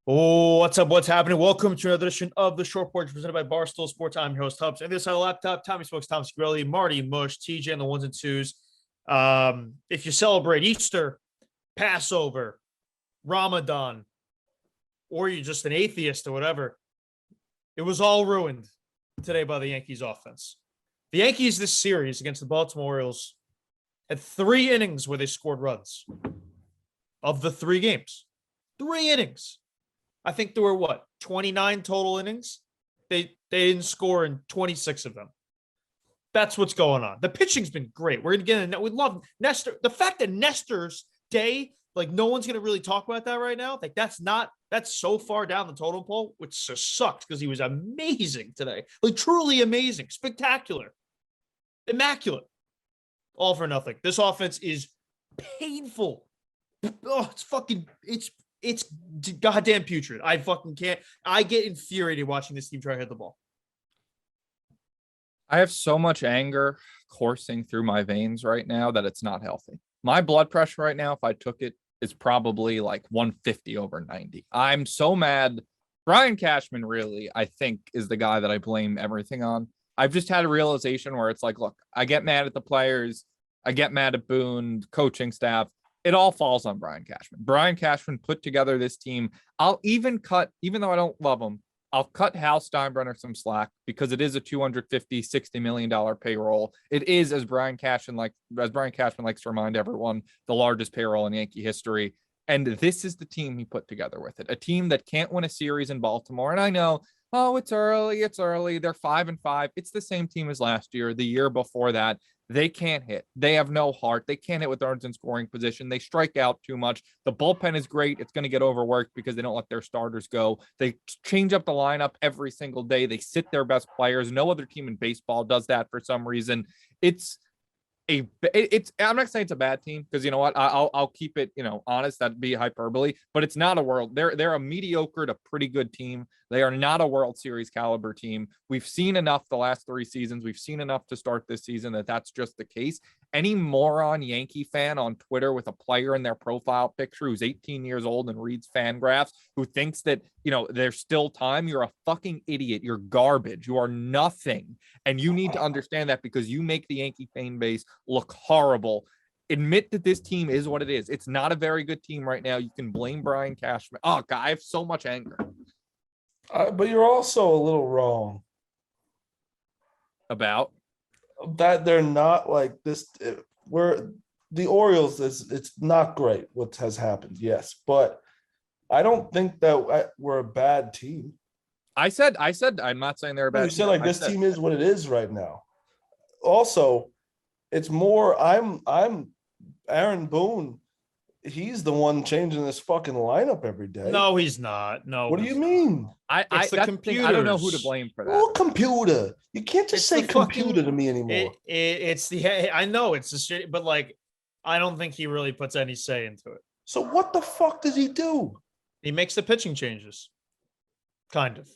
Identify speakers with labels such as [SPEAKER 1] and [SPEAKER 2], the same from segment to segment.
[SPEAKER 1] Oh, what's up? What's happening? Welcome to another edition of the Short Porch presented by Barstool Sports. I'm your host, Tubbs. And this side of the laptop, Tommy Smokes, Tom Scrivelli, Marty Mush, TJ, and the ones and twos. If you celebrate Easter, Passover, Ramadan, or you're just an atheist or whatever, it was all ruined today by the Yankees offense. The Yankees this series against the Baltimore Orioles had 3 innings where they scored runs of the 3 games. 3 innings. I think there were 29 total innings. They didn't score in 26 of them. That's what's going on. The pitching's been great. We're gonna get in. We love Nestor. The fact that Nestor's day, like no one's gonna really talk about that right now. Like that's so far down the totem pole, which just sucks because he was amazing today. Like truly amazing, spectacular, immaculate. All for nothing. This offense is painful. Oh, it's goddamn putrid. I fucking can't. I get infuriated watching this team try to hit the ball.
[SPEAKER 2] I have so much anger coursing through my veins right now that it's not healthy. My blood pressure right now, if I took it, is probably like 150 over 90. I'm so mad. Brian Cashman really, I think, is the guy that I blame everything on. I've just had a realization where it's like, look, I get mad at the players. I get mad at Boone, coaching staff. It all falls on Brian Cashman. Brian Cashman put together this team. I'll even cut, even though I don't love him, I'll cut Hal Steinbrenner some slack because it is a $250-$60 million payroll. It is, as Brian Cashman likes to remind everyone, the largest payroll in Yankee history. And this is the team he put together with it. A team that can't win a series in Baltimore. And I know, it's early. They're 5-5. It's the same team as last year, the year before that. They can't hit. They have no heart. They can't hit with runners in scoring position. They strike out too much. The bullpen is great. It's going to get overworked because they don't let their starters go. They change up the lineup every single day. They sit their best players. No other team in baseball does that for some reason. I'm not saying it's a bad team because you know what, I'll keep it honest. That'd be hyperbole, but it's not a world. They're a mediocre to pretty good team. They are not a World Series caliber team. We've seen enough the last 3 seasons. We've seen enough to start this season that's just the case. Any moron Yankee fan on Twitter with a player in their profile picture who's 18 years old and reads fan graphs who thinks that there's still time, you're a fucking idiot. You're garbage. You are nothing, and you need to understand that because you make the Yankee fan base look horrible. Admit that this team is what it is. It's not a very good team right now. You can blame Brian Cashman. Oh God, I have so much anger.
[SPEAKER 3] But you're also a little wrong
[SPEAKER 2] about
[SPEAKER 3] that. They're not like this. We're the Orioles. It's not great what has happened. Yes, but I don't think that we're a bad team.
[SPEAKER 2] I said I'm not saying they're a bad team.
[SPEAKER 3] You said like this team is what it is right now. Also, it's more I'm Aaron Boone. He's the one changing this fucking lineup every day.
[SPEAKER 1] No, he's not. No.
[SPEAKER 3] What do you mean?
[SPEAKER 1] It's the computer.
[SPEAKER 2] I don't know who to blame for that.
[SPEAKER 3] What computer? You can't just say computer to me anymore.
[SPEAKER 1] I know it's the shit, but like, I don't think he really puts any say into it.
[SPEAKER 3] So what the fuck does he do?
[SPEAKER 1] He makes the pitching changes. Kind of.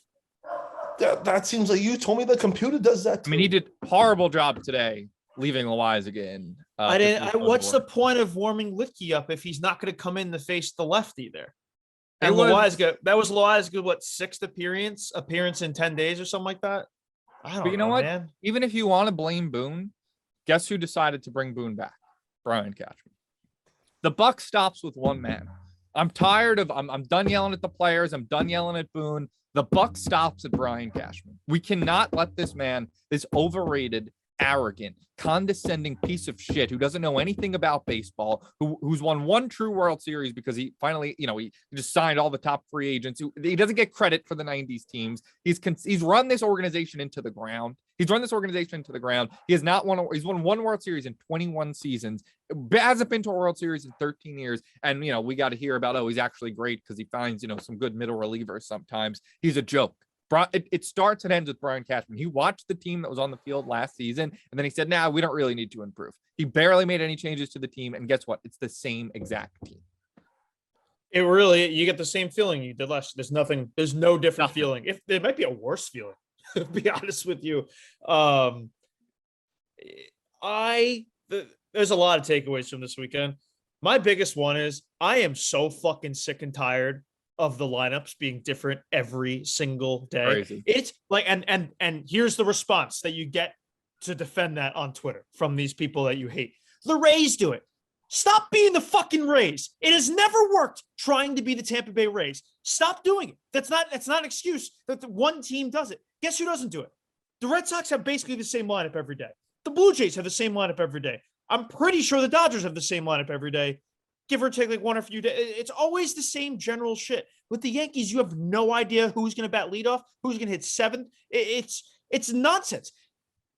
[SPEAKER 3] That seems like you told me the computer does that too.
[SPEAKER 2] I mean, he did a horrible job today, leaving Loiz again.
[SPEAKER 1] What's the point of warming Litke up if he's not going to come in to face the lefty there? And Loiz was 6th appearance in 10 days or something like that. I don't know. But you know what? Man.
[SPEAKER 2] Even if you want to blame Boone, guess who decided to bring Boone back? Brian Cashman. The buck stops with one man. I'm tired of. I'm done yelling at the players. I'm done yelling at Boone. The buck stops at Brian Cashman. We cannot let this man, this overrated, arrogant, condescending piece of shit who doesn't know anything about baseball, who's won 1 true World Series because he finally, he just signed all the top free agents. He doesn't get credit for the 90s teams. He's run this organization into the ground. He has not won. He's won 1 World Series in 21 seasons. Hasn't been to a World Series in 13 years. And we got to hear about he's actually great because he finds some good middle relievers sometimes. He's a joke. It starts and ends with Brian Cashman. He watched the team that was on the field last season, and then he said, we don't really need to improve. He barely made any changes to the team, and guess what? It's the same exact team.
[SPEAKER 1] You get the same feeling you did last. There's no different feeling. If there might be a worse feeling, to be honest with you. There's a lot of takeaways from this weekend. My biggest one is I am so fucking sick and tired of the lineups being different every single day.
[SPEAKER 2] Crazy.
[SPEAKER 1] It's like, and here's the response that you get to defend that on Twitter from these people that you hate. The Rays do it. Stop being the fucking Rays. It has never worked trying to be the Tampa Bay Rays. Stop doing it. That's not an excuse that the one team does it. Guess who doesn't do it? The Red Sox have basically the same lineup every day. The Blue Jays have the same lineup every day. I'm pretty sure the Dodgers have the same lineup every day, give or take like one or a few days. It's always the same general shit. With the Yankees, you have no idea who's going to bat leadoff, who's going to hit seventh. It's nonsense.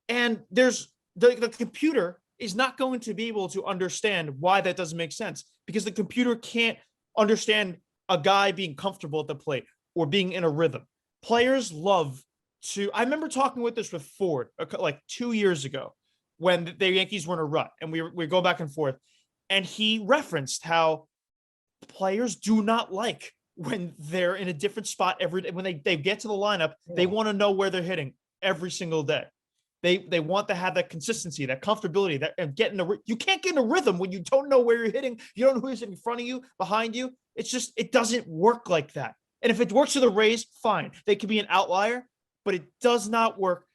[SPEAKER 1] And there's the computer is not going to be able to understand why that doesn't make sense, because the computer can't understand a guy being comfortable at the plate or being in a rhythm. Players love to, I remember talking with this with Ford like 2 years ago when the Yankees were in a rut and we go back and forth. And he referenced how players do not like when they're in a different spot every day. When they get to the lineup, they want to know where they're hitting every single day. They want to have that consistency, that comfortability, that and get in a. You can't get in a rhythm when you don't know where you're hitting. You don't know who's in front of you, behind you. It's just, it doesn't work like that. And if it works for the Rays, fine. They could be an outlier, but it does not work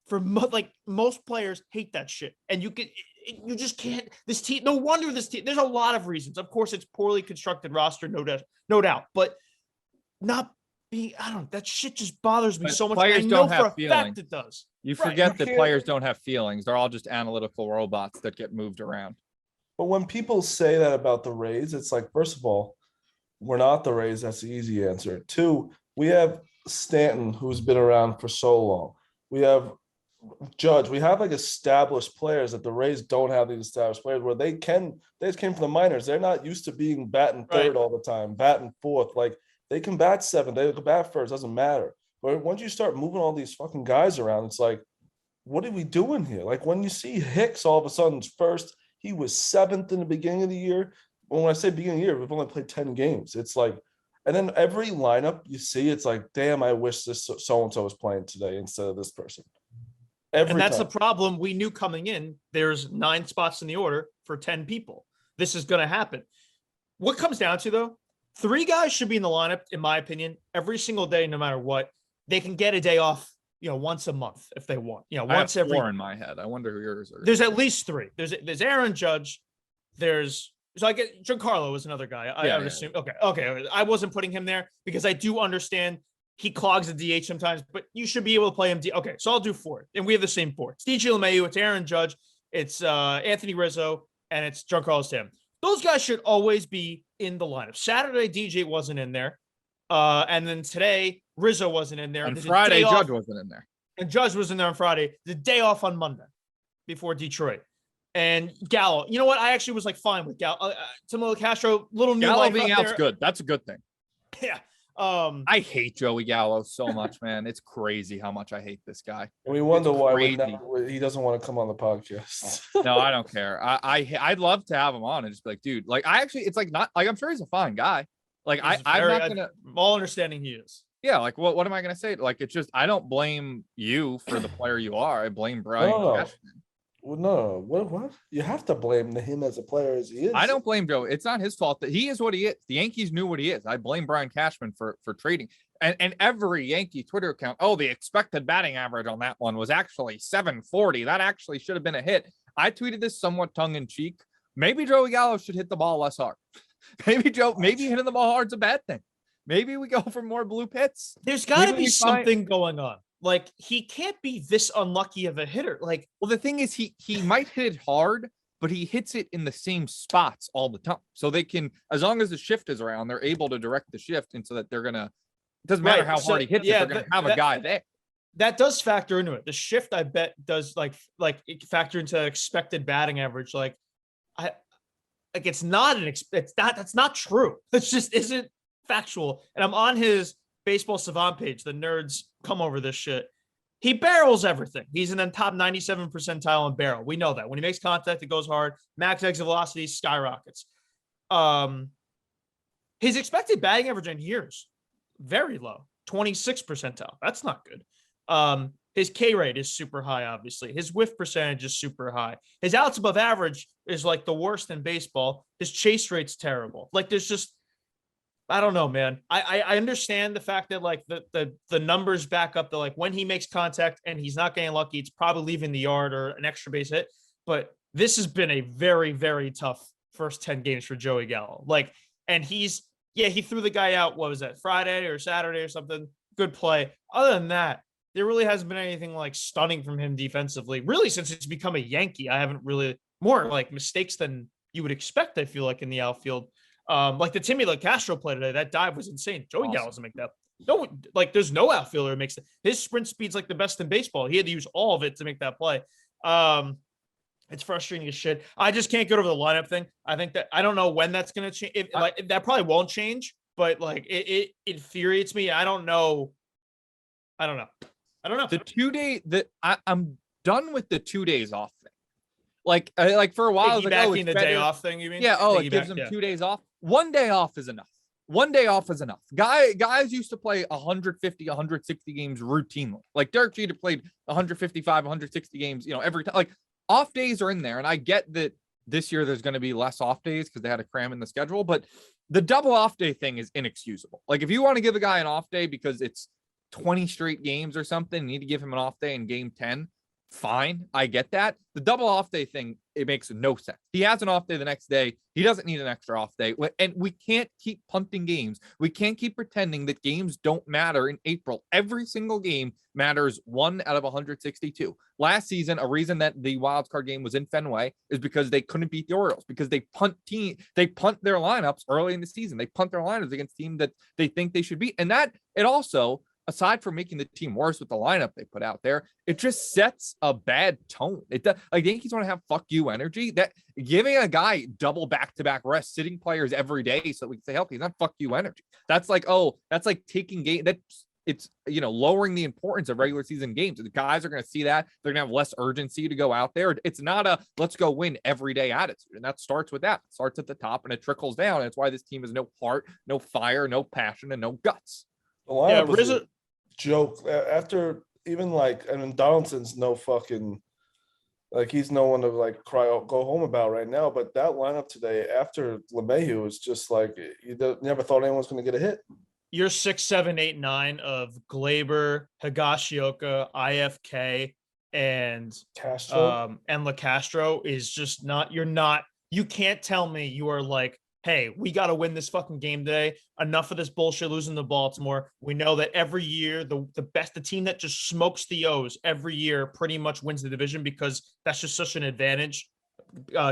[SPEAKER 1] for most players hate that shit. And you just can't. This team, no wonder this team. There's a lot of reasons. Of course, it's poorly constructed roster, no doubt. But not being, I don't know. That shit just bothers me so much.
[SPEAKER 2] Players
[SPEAKER 1] I know
[SPEAKER 2] don't have
[SPEAKER 1] for a
[SPEAKER 2] feelings.
[SPEAKER 1] fact it does.
[SPEAKER 2] You
[SPEAKER 1] Right.
[SPEAKER 2] forget that players don't have feelings. They're all just analytical robots that get moved around.
[SPEAKER 3] But when people say that about the Rays, it's like, first of all, we're not the Rays. That's the easy answer. Two, we have Stanton, who's been around for so long. We have Judge. We have like established players that the Rays don't have these established players where they just came from the minors. They're not used to being batting third all the time, batting fourth. Like they can bat seventh, they can bat first, doesn't matter. But once you start moving all these fucking guys around, it's like, what are we doing here? Like when you see Hicks all of a sudden first, he was seventh in the beginning of the year. When I say beginning of the year, we've only played 10 games. It's like, and then every lineup you see, it's like, damn, I wish this so-and-so was playing today instead of this person.
[SPEAKER 1] And that's the problem. We knew coming in, there's 9 spots in the order for 10 people. This is going to happen. What comes down to, though, 3 guys should be in the lineup, in my opinion, every single day, no matter what. They can get a day off, once a month if they want. Once every.
[SPEAKER 2] 4 in my head. I wonder who yours are.
[SPEAKER 1] There's at least 3. There's Aaron Judge. So I get Giancarlo is another guy. I would assume. Okay. I wasn't putting him there because I do understand he clogs the DH sometimes, but you should be able to play him. Okay, so I'll do 4, and we have the same 4. It's DJ LeMahieu, it's Aaron Judge, it's Anthony Rizzo, and it's Giancarlo Stanton. Those guys should always be in the lineup. Saturday, DJ wasn't in there, and then today Rizzo wasn't in there.
[SPEAKER 2] On Friday, Judge wasn't in there,
[SPEAKER 1] and Judge was in there on Friday. The day off on Monday before Detroit. And Gallo, you know what? I actually was like fine with Gallo. Timothy Castro, little new
[SPEAKER 2] Gallo
[SPEAKER 1] life
[SPEAKER 2] being
[SPEAKER 1] out
[SPEAKER 2] out's
[SPEAKER 1] there.
[SPEAKER 2] good. That's a good thing.
[SPEAKER 1] Yeah.
[SPEAKER 2] I hate Joey Gallo so much, man. It's crazy how much I hate this guy.
[SPEAKER 3] And we wonder why
[SPEAKER 2] crazy.
[SPEAKER 3] he doesn't want to come on the podcast.
[SPEAKER 2] No, I don't care. I'd love to have him on and just be like, dude, like it's like not like I'm sure he's a fine guy. Like I'm not gonna
[SPEAKER 1] all understanding he is.
[SPEAKER 2] Yeah, like what am I gonna say? Like it's just I don't blame you for the player you are. I blame Brian Cashman.
[SPEAKER 3] Well, no, what? You have to blame him as a player as he is.
[SPEAKER 2] I don't blame Joe. It's not his fault that he is what he is. The Yankees knew what he is. I blame Brian Cashman for trading. And every Yankee Twitter account, the expected batting average on that one was actually 740. That actually should have been a hit. I tweeted this somewhat tongue-in-cheek. Maybe Joey Gallo should hit the ball less hard. Maybe hitting the ball hard is a bad thing. Maybe we go for more blue pits.
[SPEAKER 1] There's got to be something going on. Like he can't be this unlucky of a hitter. Like,
[SPEAKER 2] well, the thing is he might hit it hard, but he hits it in the same spots all the time. So they can, as long as the shift is around, they're able to direct the shift and so that they're gonna. It doesn't matter how hard he hits it. They're gonna have a guy there.
[SPEAKER 1] That does factor into it. The shift, I bet, does like factor into expected batting average. It's not that's not true. It's just isn't factual. And I'm on his Baseball Savant page. The nerds come over this shit. He barrels everything. He's in the top 97 percentile in barrel. We know that when he makes contact, it goes hard. Max exit velocity skyrockets. His expected batting average in years very low, 26 percentile. That's not good. His K rate is super high. Obviously, his whiff percentage is super high. His outs above average is like the worst in baseball. His chase rate's terrible. Like there's just I don't know, man. I understand the fact that like the numbers back up that like when he makes contact and he's not getting lucky, it's probably leaving the yard or an extra base hit. But this has been a very, very tough first 10 games for Joey Gallo. Like, and he threw the guy out. What was that, Friday or Saturday or something? Good play. Other than that, there really hasn't been anything like stunning from him defensively. Really, since it's become a Yankee, I haven't really more like mistakes than you would expect, I feel like, in the outfield. Like the Timmy LaCastro play today, that dive was insane. Joey Gallo doesn't make that. No, like there's no outfielder who makes it. His sprint speed's like the best in baseball. He had to use all of it to make that play. It's frustrating as shit. I just can't get over the lineup thing. I think that I don't know when that's gonna change. That probably won't change, but like it infuriates me. I don't know.
[SPEAKER 2] The 2 day that I'm done with the 2 days off thing. Like for a while, I was like, oh,
[SPEAKER 1] the day off thing, you mean?
[SPEAKER 2] Yeah. Oh, it gives them 2 days off. 1 day off is enough. 1 day off is enough. Guys used to play 150, 160 games routinely. Like Derek Jeter played 155, 160 games, every time. Like off days are in there. And I get that this year there's going to be less off days because they had to cram in the schedule, but the double off day thing is inexcusable. Like if you want to give a guy an off day because it's 20 straight games or something, you need to give him an off day in game 10. Fine, I get that. The double off day thing, it makes no sense. He has an off day the next day. He doesn't need an extra off day. And we can't keep punting games. We can't keep pretending that games don't matter in April. Every single game matters 1 out of 162. Last season, a reason that the wild card game was in Fenway is because they couldn't beat the Orioles because they punt their lineups early in the season. They punt their lineups against teams that they think they should beat. And that it also, aside from making the team worse with the lineup they put out there, it just sets a bad tone. It does. Like Yankees want to have fuck you energy. That giving a guy double back-to-back rest, sitting players every day so we can stay healthy, is not fuck you energy. That's like, that's like taking game. It's lowering the importance of regular season games. The guys are going to see that. They're going to have less urgency to go out there. It's not a let's go win every day attitude. And that starts with that. It starts at the top and it trickles down. That's why this team has no heart, no fire, no passion, and no guts.
[SPEAKER 3] The lineup was a joke after even Donaldson's no fucking he's no one to go home about right now. But that lineup today after LeMahieu was just like you never thought anyone was going to get a hit.
[SPEAKER 1] Your 6, 7, 8, 9 of Gleyber, Higashioka, IFK, and
[SPEAKER 3] Castro
[SPEAKER 1] and LaCastro is just not. You can't tell me you are like, hey, we got to win this fucking game today. Enough of this bullshit losing to Baltimore. We know that every year the team that just smokes the O's every year pretty much wins the division because that's just such an advantage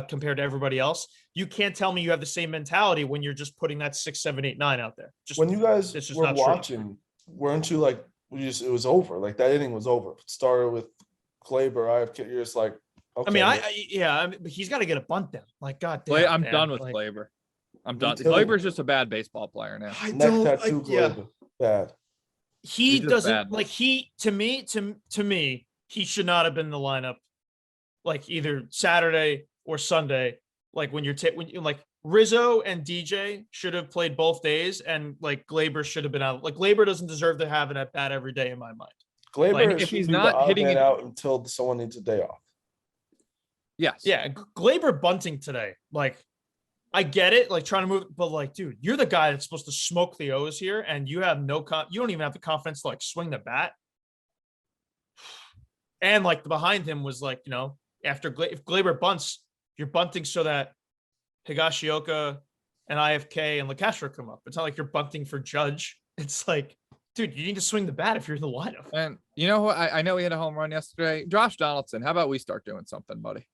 [SPEAKER 1] compared to everybody else. You can't tell me you have the same mentality when you're just putting that 6, 7, 8, 9 out there. Just
[SPEAKER 3] when you guys were watching, weren't you like it was over? Like that inning was over. It started with Gleyber, IFK. You're just like, okay.
[SPEAKER 1] I mean, he's got to get a bunt down. Like, God damn.
[SPEAKER 2] I'm done with Gleyber. I'm done. Gleyber's just a bad baseball player now.
[SPEAKER 3] Bad.
[SPEAKER 1] He doesn't like to me, he should not have been in the lineup like either Saturday or Sunday. Like when Rizzo and DJ should have played both days, and like Gleyber should have been out. Like Gleyber doesn't deserve to have it at bat every day in my mind.
[SPEAKER 3] Gleyber if he's not hitting it out until someone needs a day off.
[SPEAKER 2] Yes.
[SPEAKER 1] Yeah. Gleyber bunting today. Like, I get it, like trying to move, but like, dude, you're the guy that's supposed to smoke the O's here, and you have you don't even have the confidence to like swing the bat. And like behind him was like, after if Gleyber bunts, you're bunting so that Higashioka and IFK and LaCastro come up. It's not like you're bunting for Judge. It's like, dude, you need to swing the bat if you're in the lineup.
[SPEAKER 2] And you know what? I know he had a home run yesterday. Josh Donaldson, how about we start doing something, buddy?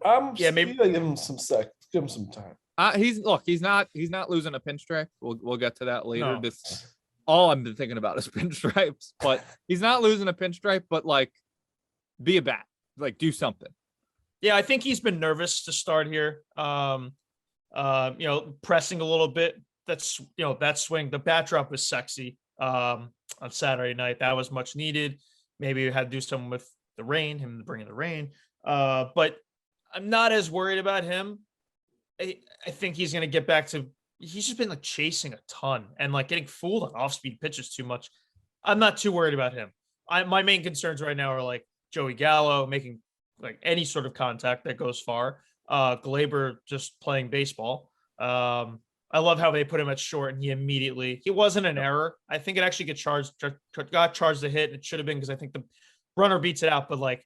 [SPEAKER 3] Maybe give him some sec. Give him some time.
[SPEAKER 2] He's not losing a pinstripe. We'll get to that later.
[SPEAKER 1] No.
[SPEAKER 2] This all I've been thinking about is pinstripes, but he's not losing a pinstripe, but like be a bat, like do something.
[SPEAKER 1] Yeah, I think he's been nervous to start here. Pressing a little bit. That's that swing. The bat drop was sexy on Saturday night. That was much needed. Maybe we had to do something with the rain, him bringing the rain. But I'm not as worried about him. I think he's going to get back to, he's just been like chasing a ton and like getting fooled on off-speed pitches too much. I'm not too worried about him. My main concerns right now are like Joey Gallo making like any sort of contact that goes far. Gleyber just playing baseball. I love how they put him at short, and he wasn't an error. I think it actually got charged a hit. It should have been because I think the runner beats it out, but like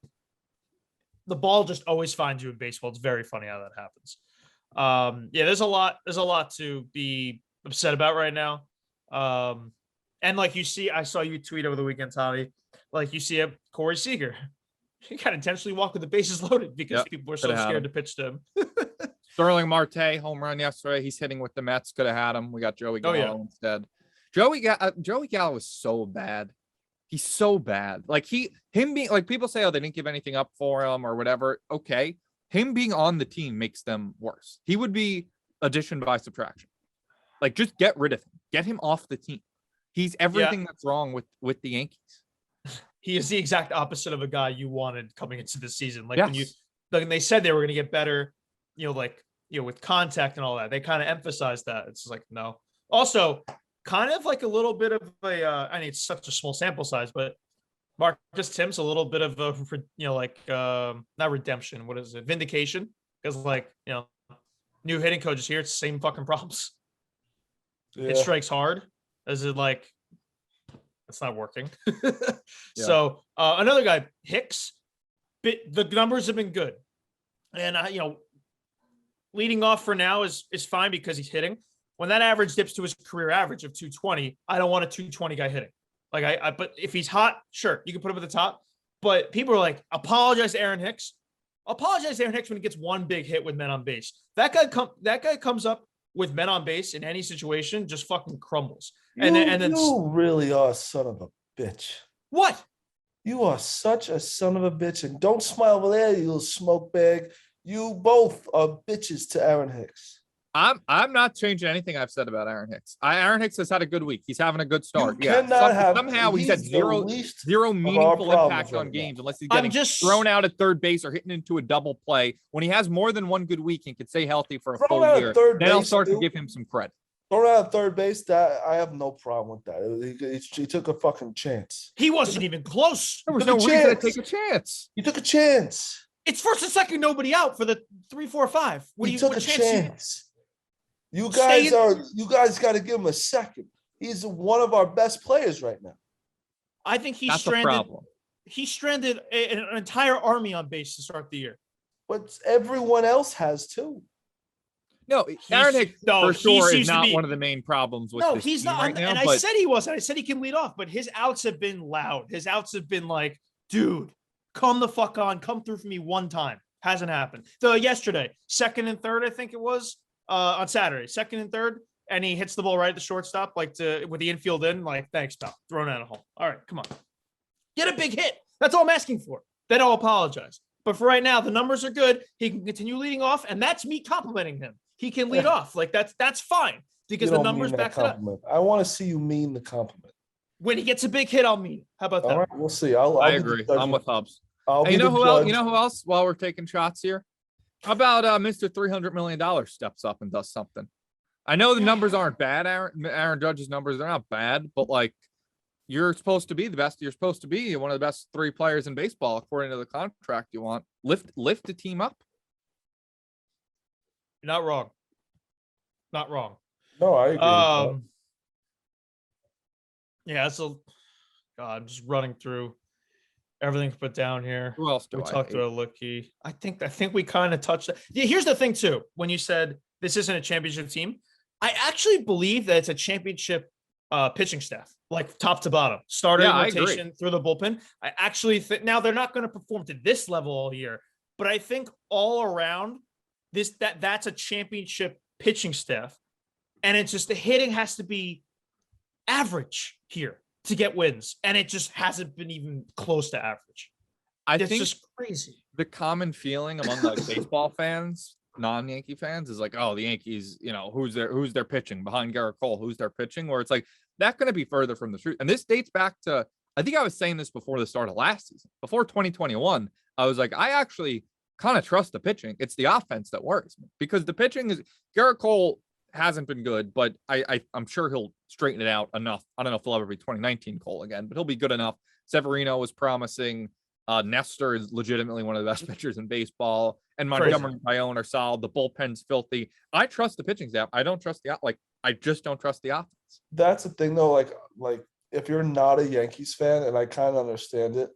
[SPEAKER 1] the ball just always finds you in baseball. It's very funny how that happens. Yeah, there's a lot to be upset about right now. And like I saw you tweet over the weekend, Tommy, like you see Corey Seager. He got intentionally walked with the bases loaded because people were so scared to pitch to him.
[SPEAKER 2] Sterling Marte home run yesterday. He's hitting with the Mets. Could have had him. We got Joey Gallo instead. Joey Gallo is so bad. He's so bad. Like him being like people say, oh, they didn't give anything up for him or whatever. Okay, him being on the team makes them worse. He would be addition by subtraction. Like just get rid of him. Get him off the team. He's everything that's wrong with the Yankees.
[SPEAKER 1] He is the exact opposite of a guy you wanted coming into the season. Like when they said they were going to get better, with contact and all that, they kind of emphasized that. It's like, no. Also, kind of like a little bit of I mean, it's such a small sample size, but Marcus Tim's a little bit of a, not redemption. What is it? Vindication. Because new hitting coaches here, it's the same fucking problems. Yeah. It strikes hard. Is it like, it's not working. So another guy, Hicks, the numbers have been good. And, leading off for now is fine because he's hitting. When that average dips to his career average of 220, I don't want a 220 guy hitting. Like but if he's hot, sure, you can put him at the top. But people are like, apologize to Aaron Hicks. Apologize to Aaron Hicks when he gets one big hit with men on base. That guy comes up with men on base in any situation, just fucking crumbles. And then
[SPEAKER 3] you really are a son of a bitch.
[SPEAKER 1] What?
[SPEAKER 3] You are such a son of a bitch, and don't smile over there, you little smoke bag. You both are bitches to Aaron Hicks.
[SPEAKER 2] I'm not changing anything I've said about Aaron Hicks. Aaron Hicks has had a good week. He's having a good start. Somehow he's had zero meaningful impact on games unless he's getting thrown out at third base or hitting into a double play. When he has more than one good week and can stay healthy for a full year, then I'll start to give him some credit.
[SPEAKER 3] Thrown out at third base, that I have no problem with that. He took a fucking chance.
[SPEAKER 1] He wasn't even close.
[SPEAKER 2] There was no reason to take a chance.
[SPEAKER 3] He took a chance.
[SPEAKER 1] It's first and second, nobody out for the 3, 4, 5.
[SPEAKER 3] He took a chance. You guys got to give him a second. He's one of our best players right now.
[SPEAKER 1] I think he's stranded. He stranded an entire army on base to start the year.
[SPEAKER 3] But everyone else has too.
[SPEAKER 2] No, Aaron Hicks for sure is not one of the main problems with this
[SPEAKER 1] he's
[SPEAKER 2] team
[SPEAKER 1] not
[SPEAKER 2] right now.
[SPEAKER 1] And I said he wasn't. I said he can lead off, but his outs have been loud. His outs have been like, dude, come the fuck on, come through for me one time. Hasn't happened. So yesterday, second and third, I think it was on Saturday, second and third, and he hits the ball right at the shortstop, with the infield in, like, thanks, pal, thrown out a hole. All right, come on, get a big hit. That's all I'm asking for. Then I'll apologize. But for right now, the numbers are good. He can continue leading off, and that's me complimenting him. He can lead off. Like that's fine because the numbers back it up.
[SPEAKER 3] I want to see you mean the compliment.
[SPEAKER 1] When he gets a big hit, I'll mean it. How about that?
[SPEAKER 3] All right, we'll see.
[SPEAKER 2] I agree. I'm with Hubs. You know who else? While we're taking shots here, how about Mr. $300 million steps up and does something? I know the numbers aren't bad. Aaron Judge's numbers, they're not bad, but like you're supposed to be the best. You're supposed to be one of the best 3 players in baseball according to the contract you want. Lift the team up.
[SPEAKER 1] You're not wrong. Not wrong.
[SPEAKER 3] No, I agree.
[SPEAKER 1] Yeah, God, I'm just running through everything put down here.
[SPEAKER 2] Who else do
[SPEAKER 1] we
[SPEAKER 2] I
[SPEAKER 1] talked
[SPEAKER 2] hate?
[SPEAKER 1] about Lucky? I think we kind of touched that. Yeah, here's the thing too. When you said this isn't a championship team, I actually believe that it's a championship pitching staff, like top to bottom, starter rotation through the bullpen. I actually think now they're not going to perform to this level all year, but I think all around that's a championship pitching staff, and it's just the hitting has to be average here to get wins, and it just hasn't been even close to average. It's just crazy.
[SPEAKER 2] The common feeling among like baseball fans, non-Yankee fans, is like, oh, the Yankees, who's their pitching behind Garrett Cole? Who's their pitching? Where it's like that's going to be further from the truth. And this dates back to, I think I was saying this before the start of last season, before 2021. I was like, I actually kind of trust the pitching. It's the offense that worries me because the pitching is Garrett Cole hasn't been good, but I'm sure he'll straighten it out enough. I don't know if he'll ever be 2019 Cole again, but he'll be good enough. Severino was promising. Nestor is legitimately one of the best pitchers in baseball, and
[SPEAKER 1] Crazy.
[SPEAKER 2] Montgomery and Bayonne are solid. The bullpen's filthy. I trust the pitching staff. I don't trust I just don't trust the offense.
[SPEAKER 3] That's the thing though. Like if you're not a Yankees fan, and I kind of understand it,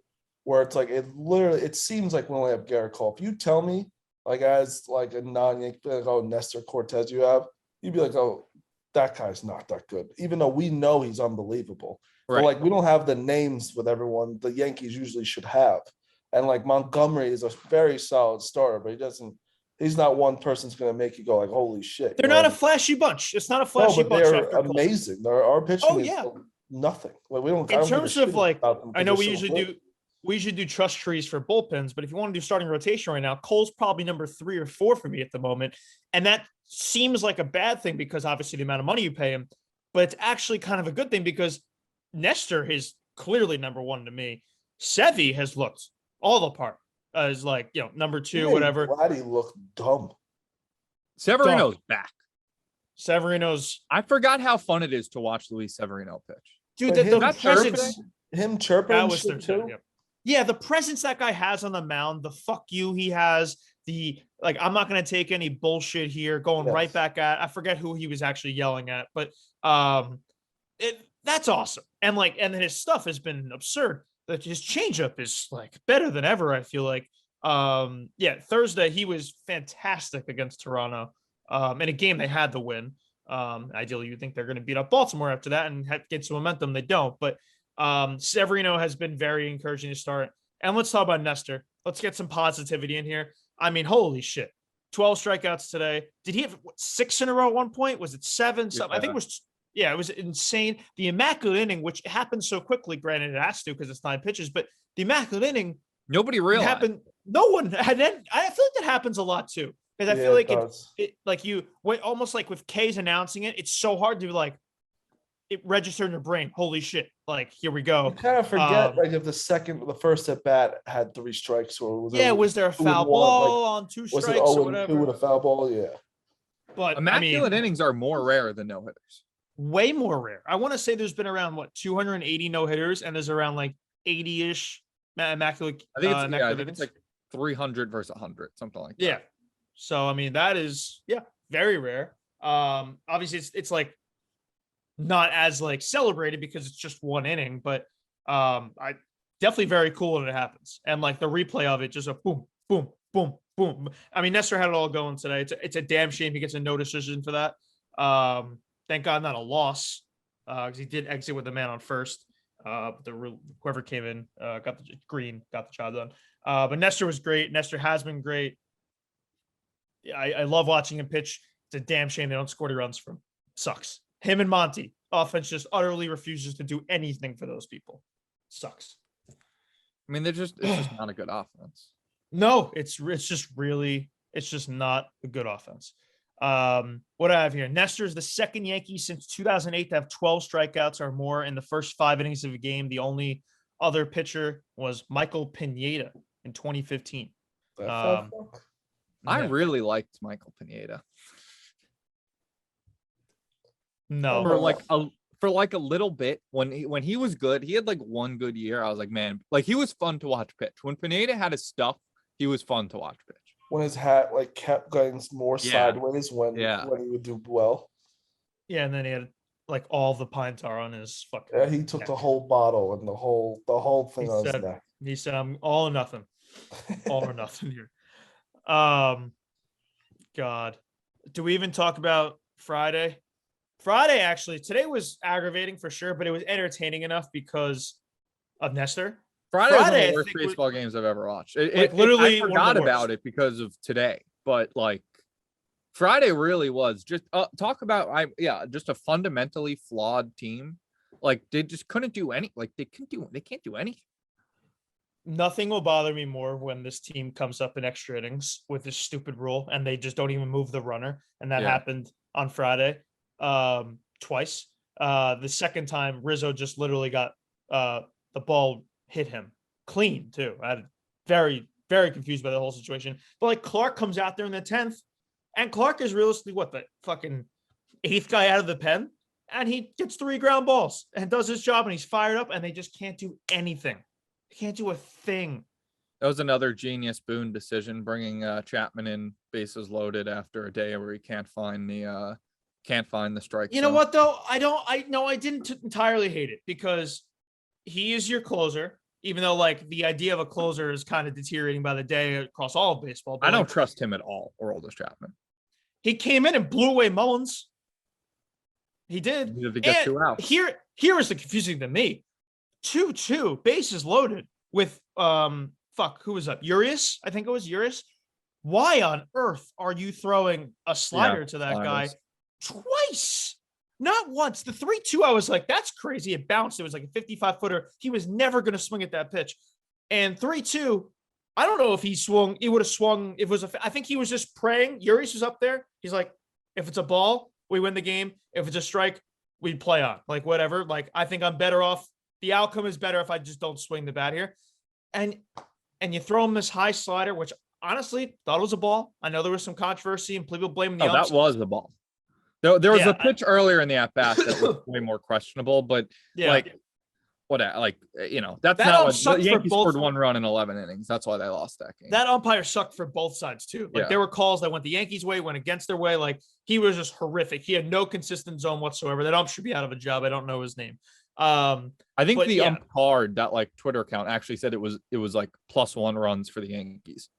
[SPEAKER 3] where it's like it seems like we only have Garrett Cole. If you tell me like as like a non-Yankee fan, like, oh, Nestor Cortes you have, you'd be like, oh, that guy's not that good, even though we know he's unbelievable.
[SPEAKER 2] Right.
[SPEAKER 3] But like we don't have the names with everyone the Yankees usually should have. And like Montgomery is a very solid starter, but he's not one person's gonna make you go like, holy shit.
[SPEAKER 1] They're not a flashy bunch. It's not a
[SPEAKER 3] No,
[SPEAKER 1] flashy
[SPEAKER 3] but
[SPEAKER 1] bunch.
[SPEAKER 3] they're
[SPEAKER 1] after Cole.
[SPEAKER 3] amazing. Our pitching
[SPEAKER 1] Oh,
[SPEAKER 3] is
[SPEAKER 1] yeah.
[SPEAKER 3] nothing. Like we don't.
[SPEAKER 1] In terms of like, I know we usually
[SPEAKER 3] do.
[SPEAKER 1] do trust trees for bullpens, but if you want to do starting rotation right now, Cole's probably number 3 or 4 for me at the moment. And that seems like a bad thing because obviously the amount of money you pay him, but it's actually kind of a good thing because Nestor is clearly number 1 to me. Sevy has looked all the part as like, number 2, whatever.
[SPEAKER 3] Glad he looked dumb.
[SPEAKER 2] Severino's back.
[SPEAKER 1] Severino's.
[SPEAKER 2] I forgot how fun it is to watch Luis Severino pitch.
[SPEAKER 1] Dude,
[SPEAKER 3] But
[SPEAKER 1] the
[SPEAKER 3] him
[SPEAKER 1] presence.
[SPEAKER 3] Him chirping.
[SPEAKER 1] That was
[SPEAKER 3] shit,
[SPEAKER 1] their
[SPEAKER 3] too.
[SPEAKER 1] Yeah, the presence that guy has on the mound, the fuck you he has, the like, I'm not gonna take any bullshit here, going right
[SPEAKER 3] Yes.
[SPEAKER 1] back at. I forget who he was actually yelling at, but that's awesome. And then his stuff has been absurd. That his changeup is like better than ever. I feel like. Thursday he was fantastic against Toronto. In a game they had to win. Ideally, you think they're going to beat up Baltimore after that and get some momentum. They don't, but Severino has been very encouraging to start. And let's talk about Nestor. Let's get some positivity in here. I mean, holy shit. 12 strikeouts today. Did he have 6 in a row at one point? Was it 7? Something. I think it was insane. The immaculate inning, which happens so quickly, granted it has to because it's 9 pitches, but the immaculate inning
[SPEAKER 2] Nobody realized.
[SPEAKER 1] happened. No one had. I feel like that happens a lot too. Because I feel like it like almost like with K's announcing it, it's so hard to like it register in your brain. Holy shit! Like here we go.
[SPEAKER 3] You kind of forget like if the first at bat had 3 strikes or
[SPEAKER 1] was there a foul ball on 2 strikes or whatever?
[SPEAKER 3] Was it 0-2 with a foul ball? Yeah.
[SPEAKER 1] But
[SPEAKER 2] immaculate innings are more rare than no hitters.
[SPEAKER 1] Way more rare. I want to say there's been around 280 no hitters, and there's around like 80-ish immaculate.
[SPEAKER 2] I think it's like 300 versus 100, something like that.
[SPEAKER 1] Yeah. So, I mean, that is, very rare. Obviously it's like not as like celebrated because it's just 1 inning, but I definitely very cool when it happens. And like the replay of it, just a boom, boom, boom, boom. I mean, Nestor had it all going today. It's a damn shame he gets a no decision for that. Thank God not a loss because he did exit with the man on first. Whoever came in got the job done. But Nestor was great. Nestor has been great. I love watching him pitch. It's a damn shame they don't score 2 runs from him. Sucks. Him and Monty. Offense just utterly refuses to do anything for those people. Sucks.
[SPEAKER 2] I mean, it's just not a good offense.
[SPEAKER 1] No, it's just not a good offense. What I have here, Nestor's the second Yankee since 2008 to have 12 strikeouts or more in the first 5 innings of a game. The only other pitcher was Michael Pineda in 2015.
[SPEAKER 2] I really liked Michael Pineda.
[SPEAKER 1] No,
[SPEAKER 2] for like a little bit when he was good, he had like 1 good year. I was like, man, like he was fun to watch pitch. When Pineda had his stuff, he was fun to watch pitch.
[SPEAKER 3] When his hat like kept going more sideways when he would do well.
[SPEAKER 1] Yeah, and then he had like all the pine tar on his fucking.
[SPEAKER 3] Yeah, he took the whole bottle and the whole thing on his neck.
[SPEAKER 1] He said, "I'm all or nothing, all or nothing here." God, do we even talk about Friday? Friday, actually, today was aggravating for sure, but it was entertaining enough because of Nestor.
[SPEAKER 2] Friday was one of the worst baseball games I've ever watched. I forgot about it because of today, but like Friday really was just talk about just a fundamentally flawed team. Like they just couldn't do any. Like they can't do anything.
[SPEAKER 1] Nothing will bother me more when this team comes up in extra innings with this stupid rule and they just don't even move the runner. And that happened on Friday twice. The second time Rizzo just literally got the ball hit him clean too. I very, very confused by the whole situation. But like Clark comes out there in the 10th and Clark is realistically the fucking 8th guy out of the pen and he gets 3 ground balls and does his job and he's fired up and they just can't do anything. They can't do a thing.
[SPEAKER 2] That was another genius Boone decision, bringing Chapman in bases loaded after a day where he can't find the strike
[SPEAKER 1] You know
[SPEAKER 2] zone.
[SPEAKER 1] what though? I didn't entirely hate it because he is your closer, even though like the idea of a closer is kind of deteriorating by the day across all of baseball. But
[SPEAKER 2] I don't
[SPEAKER 1] like,
[SPEAKER 2] trust him at all, Aroldis Chapman.
[SPEAKER 1] he came in and blew away Mullins. He did.
[SPEAKER 2] He needed to get
[SPEAKER 1] And
[SPEAKER 2] 2 outs.
[SPEAKER 1] here is the confusing to me. 2-2, bases loaded with who was up? Urias? I think it was Urias. Why on earth are you throwing a slider to that guy twice? Not once. The 3-2, I was like, that's crazy. It bounced. It was like a 55-footer. He was never going to swing at that pitch. And 3-2, I don't know if he swung. He would have swung. If it was I think he was just praying. Urias was up there. He's like, if it's a ball, we win the game. If it's a strike, we play on. Like, whatever. Like, I think I'm better off. The outcome is better if I just don't swing the bat here. And you throw him this high slider, which honestly thought it was a ball. I know there was some controversy and people blaming the umps.
[SPEAKER 2] That was the ball. There was
[SPEAKER 1] Yeah,
[SPEAKER 2] a pitch earlier in the at-bat that was way more questionable, but that's
[SPEAKER 1] That
[SPEAKER 2] not what
[SPEAKER 1] sucked
[SPEAKER 2] the
[SPEAKER 1] for
[SPEAKER 2] Yankees
[SPEAKER 1] both-
[SPEAKER 2] scored 1 run in 11 innings. That's why they lost that game.
[SPEAKER 1] That umpire sucked for both sides too. Like, there were calls that went the Yankees' way, went against their way. Like, he was just horrific. He had no consistent zone whatsoever. That ump should be out of a job. I don't know his name.
[SPEAKER 2] I think the ump card, that like Twitter account, actually said it was like +1 runs for the Yankees.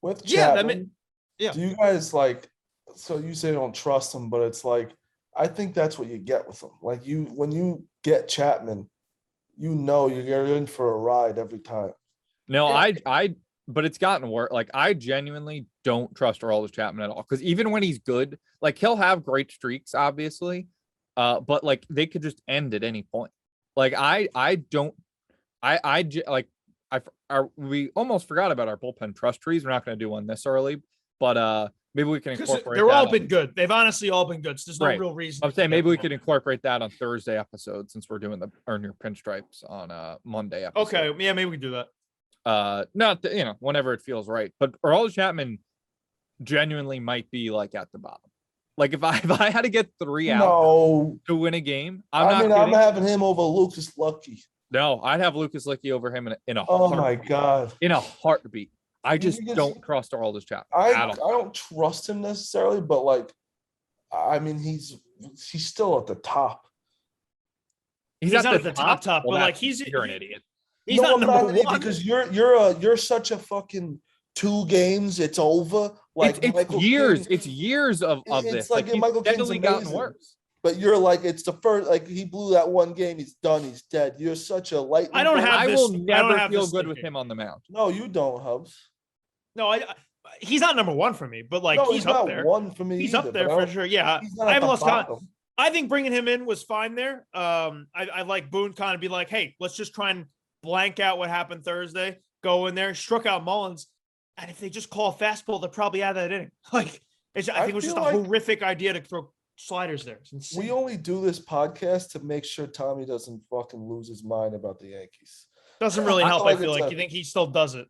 [SPEAKER 3] With Chapman,
[SPEAKER 1] do
[SPEAKER 3] you guys like? So you say you don't trust him, but it's like I think that's what you get with him. Like when you get Chapman, you know you're in for a ride every time.
[SPEAKER 2] No, but it's gotten worse. Like, I genuinely don't trust Aroldis Chapman at all. Because even when he's good, like, he'll have great streaks, obviously. But like, they could just end at any point. Like, we almost forgot about our bullpen trust trees. We're not going to do one this early, but maybe we can incorporate.
[SPEAKER 1] They're all been good. They've honestly all been good. So there's no
[SPEAKER 2] Right.
[SPEAKER 1] real reason.
[SPEAKER 2] I'm saying maybe we could incorporate that on Thursday episode since we're doing the Earn Your Pinstripes on Monday episode.
[SPEAKER 1] Okay, yeah, maybe we can do that.
[SPEAKER 2] Whenever it feels right. But Aroldis Chapman genuinely might be like at the bottom. Like, if I had to get 3 out to win a game, I'm
[SPEAKER 3] having him over Lucas Lucky.
[SPEAKER 2] No, I'd have Lucas Lucky over him in a
[SPEAKER 3] Oh
[SPEAKER 2] heartbeat.
[SPEAKER 3] my God.
[SPEAKER 2] In a heartbeat. I just don't trust Aroldis Chapman.
[SPEAKER 3] I don't trust him necessarily, but like, I mean, he's still at the top.
[SPEAKER 2] He's
[SPEAKER 1] not at the top,
[SPEAKER 2] Well,
[SPEAKER 1] but like
[SPEAKER 2] you're an idiot.
[SPEAKER 1] He's not number one
[SPEAKER 3] because you're such a fucking 2 games. It's over. Like,
[SPEAKER 2] it's years. It's years of this.
[SPEAKER 3] It's like
[SPEAKER 2] he's
[SPEAKER 3] Michael King's
[SPEAKER 2] steadily gotten
[SPEAKER 3] amazing.
[SPEAKER 2] worse.
[SPEAKER 3] But you're like, it's the first, like, he blew that 1 game, he's done, he's dead. You're such a lightning.
[SPEAKER 2] I will never feel good with him on the mound.
[SPEAKER 3] No, you don't, Hubs.
[SPEAKER 1] No, he's not number 1 for me, but like, he's up there.
[SPEAKER 3] 1 for me.
[SPEAKER 1] He's up there for sure. Yeah, I haven't lost count. I think bringing him in was fine there. I like Boone kind of be like, hey, let's just try and blank out what happened Thursday. Go in there, struck out Mullins, and if they just call a fastball, they're probably out of that inning. Like, I think it was just a horrific idea to throw sliders there.
[SPEAKER 3] We only do this podcast to make sure Tommy doesn't fucking lose his mind about the Yankees.
[SPEAKER 1] Doesn't really help. I feel like you think he still does it.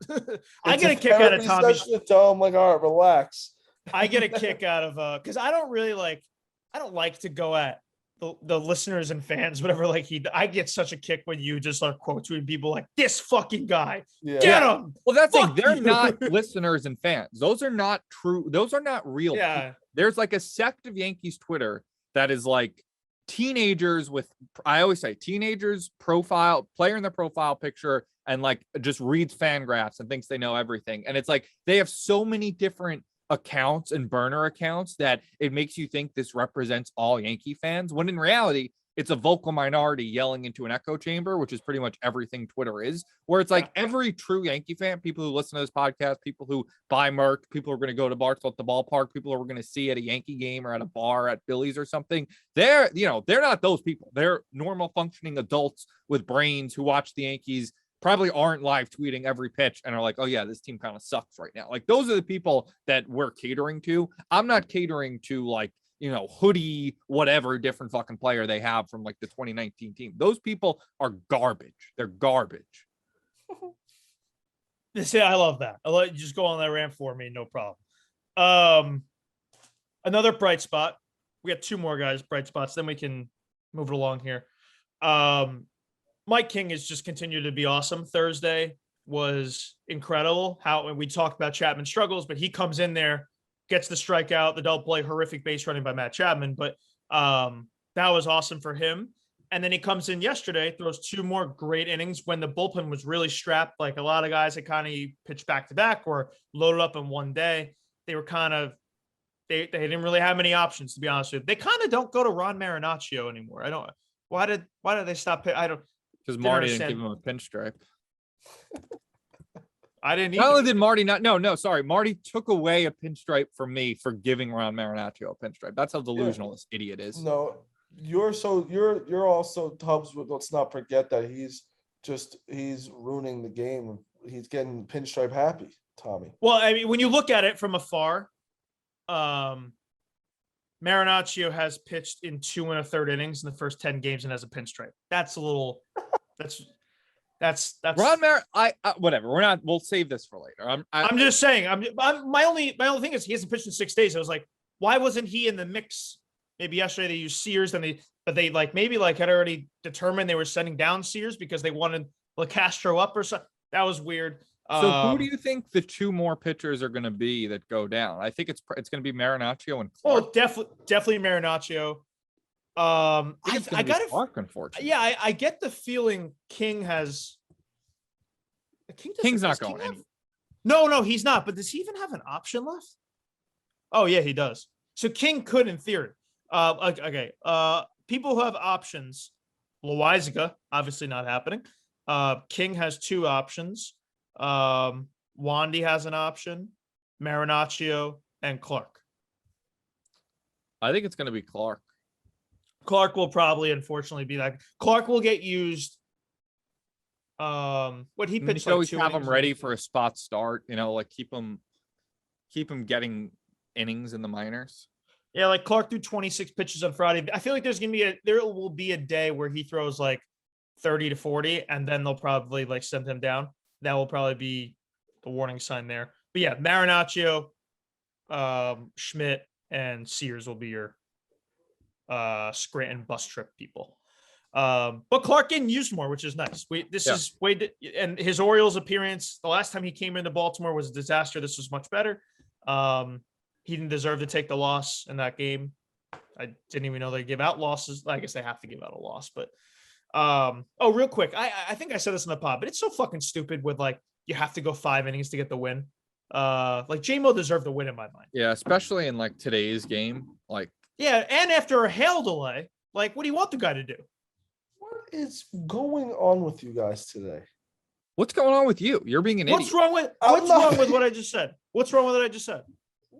[SPEAKER 1] I get a kick out of Tommy.
[SPEAKER 3] Tell him like, all right, relax.
[SPEAKER 1] I get a kick out of because I don't like to go at the listeners and fans, whatever. Like I get such a kick when you just start quote tweeting people like this fucking guy. Yeah. Get him.
[SPEAKER 2] Well, that's like they're not listeners and fans. Those are not true. Those are not real.
[SPEAKER 1] Yeah.
[SPEAKER 2] People. There's like a sect of Yankees Twitter that is like teenagers with, I always say teenagers player in their profile picture and like just reads fan graphs and thinks they know everything. And it's like, they have so many different accounts and burner accounts that it makes you think this represents all Yankee fans, when in reality, it's a vocal minority yelling into an echo chamber, which is pretty much everything Twitter is, where it's like every true Yankee fan, people who listen to this podcast, people who buy merch, people who are going to go to Barstool at the ballpark, people who are going to see at a Yankee game or at a bar at Billy's or something. They're not those people. They're normal functioning adults with brains who watch the Yankees, probably aren't live tweeting every pitch and are like, oh yeah, this team kind of sucks right now. Like, those are the people that we're catering to. I'm not catering to like, hoodie, whatever different fucking player they have from like the 2019 team. Those people are garbage. They're garbage.
[SPEAKER 1] See, I love that. I'll let you just go on that rant for me. No problem. Another bright spot. We got 2 more guys, bright spots. Then we can move it along here. Mike King has just continued to be awesome. Thursday, was incredible. How we talked about Chapman struggles, but he comes in there, gets the strikeout, the double play, horrific base running by Matt Chapman. But that was awesome for him. And then he comes in yesterday, throws 2 more great innings when the bullpen was really strapped. Like a lot of guys that kind of pitched back to back or loaded up in one day. They were kind of, they didn't really have many options, to be honest with you. They kind of don't go to Ron Marinaccio anymore. I don't, why did they stop? I don't,
[SPEAKER 2] because Marty didn't give him a pinstripe.
[SPEAKER 1] I didn't
[SPEAKER 2] Not only did Marty sorry. Marty took away a pinstripe from me for giving Ron Marinaccio a pinstripe. That's how delusional this idiot is.
[SPEAKER 3] No, you're also Tubbs. Let's not forget that he's ruining the game. He's getting pinstripe happy, Tommy.
[SPEAKER 1] Well, I mean, when you look at it from afar, Marinaccio has pitched in 2 1/3 innings in the first 10 games and has a pinstripe. That's a little. That's
[SPEAKER 2] Ron whatever. We'll save this for later.
[SPEAKER 1] I'm just saying. My only thing is he hasn't pitched in 6 days. I was like, why wasn't he in the mix? Maybe yesterday they used Sears, but they maybe had already determined they were sending down Sears because they wanted LaCastro up or something. That was weird.
[SPEAKER 2] So who do you think the 2 more pitchers are going to be that go down? I think it's going to be Marinaccio and Clark.
[SPEAKER 1] Oh, definitely Marinaccio. I got it.
[SPEAKER 2] Clark, unfortunately.
[SPEAKER 1] Yeah, I get the feeling King's
[SPEAKER 2] not going anywhere.
[SPEAKER 1] No, he's not. But does he even have an option left? Oh yeah, he does. So King could, in theory. Okay. People who have options, Loizaga, obviously not happening. King has 2 options. Wandy has an option. Marinaccio and Clark.
[SPEAKER 2] I think it's going to be Clark.
[SPEAKER 1] Clark will probably, unfortunately, be that. Clark will get used. What he pitched,
[SPEAKER 2] always have him ready for a spot start. Keep him getting innings in the minors.
[SPEAKER 1] Yeah, like Clark threw 26 pitches on Friday. I feel like there will be a day where he throws 30 to 40, and then they'll probably send him down. That will probably be the warning sign there. But yeah, Marinaccio, Schmidt, and Sears will be your Scranton bus trip people. But Clark getting used more, which is nice. Is way, and his Orioles appearance, the last time he came into Baltimore was a disaster. This was much better. He didn't deserve to take the loss in that game. I didn't even know they give out losses. I guess they have to give out a loss, but real quick. I think I said this in the pod, but it's so fucking stupid with you have to go 5 innings to get the win. J-Mo deserved the win in my mind.
[SPEAKER 2] Yeah, especially in today's game.
[SPEAKER 1] Yeah, and after a hail delay, what do you want the guy to do?
[SPEAKER 3] What is going on with you guys today?
[SPEAKER 2] What's going on with you? You're being an idiot.
[SPEAKER 1] What's wrong with what I just said? What's wrong with what I just said?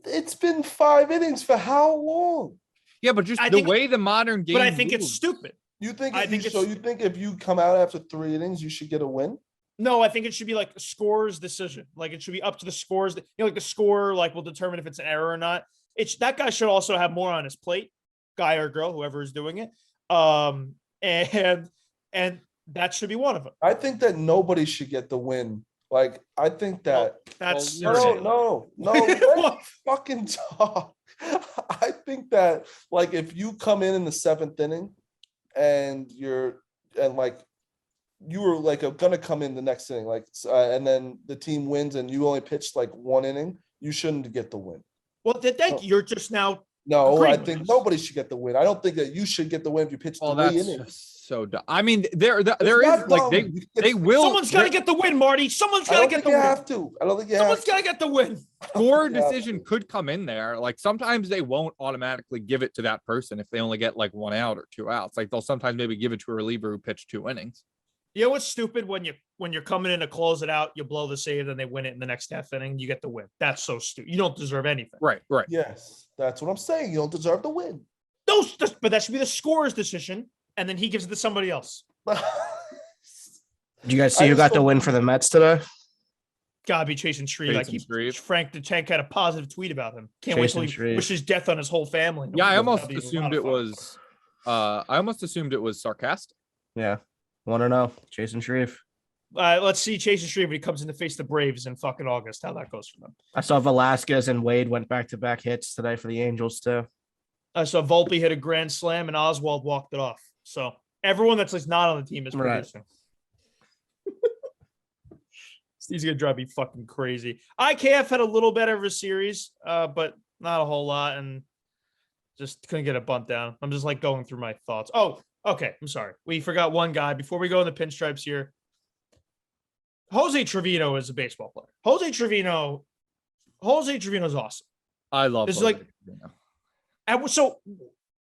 [SPEAKER 3] It's been 5 innings for how long?
[SPEAKER 2] Yeah, but just the way the modern game.
[SPEAKER 1] But I think it's stupid.
[SPEAKER 3] You think if you come out after 3 innings, you should get a win?
[SPEAKER 1] No, I think it should be a scores decision. It should be up to the scores. The scorer will determine if it's an error or not. That guy should also have more on his plate, guy or girl, whoever is doing it. And that should be one of them.
[SPEAKER 3] I think that nobody should get the win. I think that
[SPEAKER 1] that's
[SPEAKER 3] no. Fucking talk. I think that if you come in the 7th inning and you were gonna come in the next inning, and then the team wins and you only pitched 1 inning, you shouldn't get the win.
[SPEAKER 1] Well, you're just now.
[SPEAKER 3] No, I think nobody should get the win. I don't think that you should get the win if you pitch 3 innings.
[SPEAKER 2] So dumb. I mean, there is they will.
[SPEAKER 1] Someone's got to get the win, Marty. Someone's got to get the win.
[SPEAKER 3] I don't think you
[SPEAKER 1] Someone's got to get the win.
[SPEAKER 2] Score decision could come in there. Sometimes they won't automatically give it to that person if they only get 1 out or 2 outs. They'll sometimes maybe give it to a reliever who pitched 2 innings.
[SPEAKER 1] You know what's stupid? When you're coming in to close it out, you blow the save, then they win it in the next half inning. You get the win. That's so stupid. You don't deserve anything.
[SPEAKER 2] Right.
[SPEAKER 3] Yes, that's what I'm saying. You don't deserve the win.
[SPEAKER 1] But that should be the scorer's decision, and then he gives it to somebody else.
[SPEAKER 4] Did you guys see who got the win for the Mets today?
[SPEAKER 1] Gotta be Chasing Shreve. Frank the Tank had a positive tweet about him. Can't wait till he wishes death on his whole family.
[SPEAKER 2] Yeah, I almost assumed it was. I almost assumed it was sarcastic.
[SPEAKER 4] Yeah, want to know Chasing Shreve.
[SPEAKER 1] Let's see Chasing Shreve when he comes in to face the Braves in fucking August. How that goes for them.
[SPEAKER 4] I saw Velasquez and Wade went back-to-back hits today for the Angels too.
[SPEAKER 1] I saw Volpe hit a grand slam and Oswald walked it off. So everyone that's not on the team is producing. He's gonna drive me fucking crazy. IKF had a little better of a series, but not a whole lot, and just couldn't get a bunt down. I'm just like going through my thoughts. Oh, okay. I'm sorry. We forgot one guy before we go in the pinstripes here. Jose Trevino is a baseball player. Jose Trevino's awesome.
[SPEAKER 2] I love
[SPEAKER 1] This is
[SPEAKER 2] Jose
[SPEAKER 1] like-
[SPEAKER 2] Trevino.
[SPEAKER 1] And so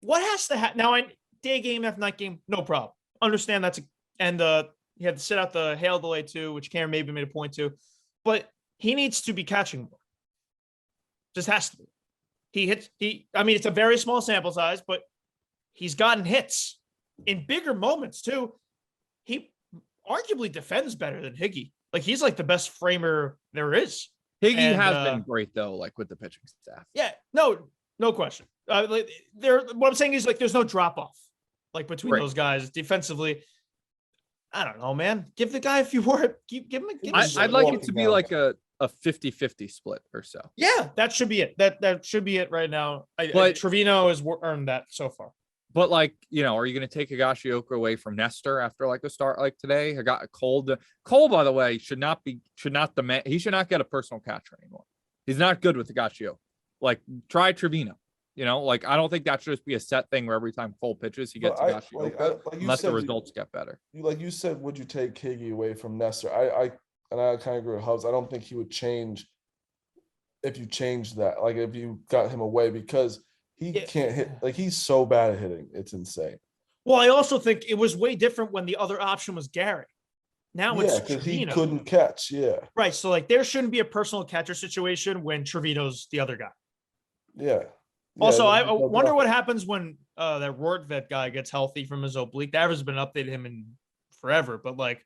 [SPEAKER 1] what has to happen now? Day game after night game, no problem. Understand that's he had to sit out the hail delay too, which Cam maybe made a point to, but he needs to be catching more. Just has to be. It's a very small sample size, but he's gotten hits in bigger moments too. He arguably defends better than Higgy. Like he's like the best framer there is.
[SPEAKER 2] Higgy
[SPEAKER 1] And,
[SPEAKER 2] has been great though, like with the pitching staff.
[SPEAKER 1] Yeah, no question. What I'm saying is like there's no drop off like between
[SPEAKER 2] Right.
[SPEAKER 1] those guys defensively. I don't know, man. Give the guy a few more. Give him.
[SPEAKER 2] I'd like it to be like a 50-50 split or so.
[SPEAKER 1] Yeah, that should be it. That should be it right now.
[SPEAKER 2] But-
[SPEAKER 1] Trevino has earned that so far.
[SPEAKER 2] But like, are you going to take Higashioka away from Nestor after like a start like today? I got Cole, by the way, should not demand. He should not get a personal catcher anymore. He's not good with Higashioka. Like try Trevino. Like I don't think that should just be a set thing where every time Cole pitches, he gets Higashioka unless the results get better.
[SPEAKER 3] Like you said, would you take Higgy away from Nestor? I kind of agree with Hubs. I don't think he would change if you changed that. Like if you got him away because he can't hit. Like he's so bad at hitting, it's insane.
[SPEAKER 1] Well, I also think it was way different when the other option was Gary. Now it's
[SPEAKER 3] because he
[SPEAKER 1] Trevino.
[SPEAKER 3] couldn't catch. Yeah,
[SPEAKER 1] Right. So like there shouldn't be a personal catcher situation when Trevino's the other guy.
[SPEAKER 3] yeah.
[SPEAKER 1] Also,
[SPEAKER 3] Yeah,
[SPEAKER 1] I
[SPEAKER 3] there's no
[SPEAKER 1] wonder
[SPEAKER 3] doubt.
[SPEAKER 1] what happens when that Rortvet guy gets healthy from his oblique. That has been updated him in forever. But like,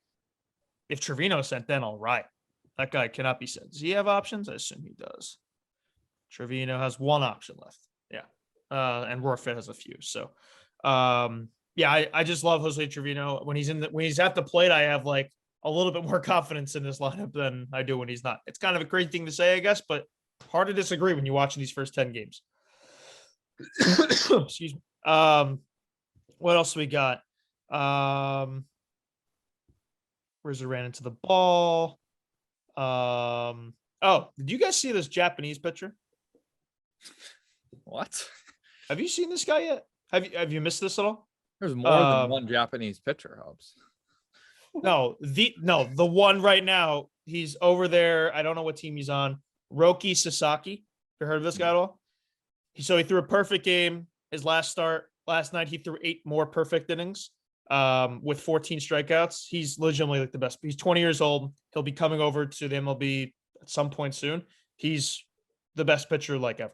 [SPEAKER 1] if Trevino sent, then all right. That guy cannot be sent. Does he have options? I assume he does. Trevino has one option left. Yeah. And Rortvet has a few. So, I just love Jose Trevino. When he's at the plate, I have like a little bit more confidence in this lineup than I do when he's not. It's kind of a crazy thing to say, I guess, but hard to disagree when you're watching these first 10 games. Excuse me. What else we got? Rizzo ran into the ball. Did you guys see this Japanese pitcher?
[SPEAKER 2] What?
[SPEAKER 1] Have you seen this guy yet? Have you missed this at all?
[SPEAKER 2] There's more than one Japanese pitcher, Hubs.
[SPEAKER 1] No, the one right now. He's over there. I don't know what team he's on. Roki Sasaki. You heard of this guy at all? So he threw a perfect game. His last night, he threw 8 more perfect innings with 14 strikeouts. He's legitimately like the best. He's 20 years old. He'll be coming over to the MLB at some point soon. He's the best pitcher like ever.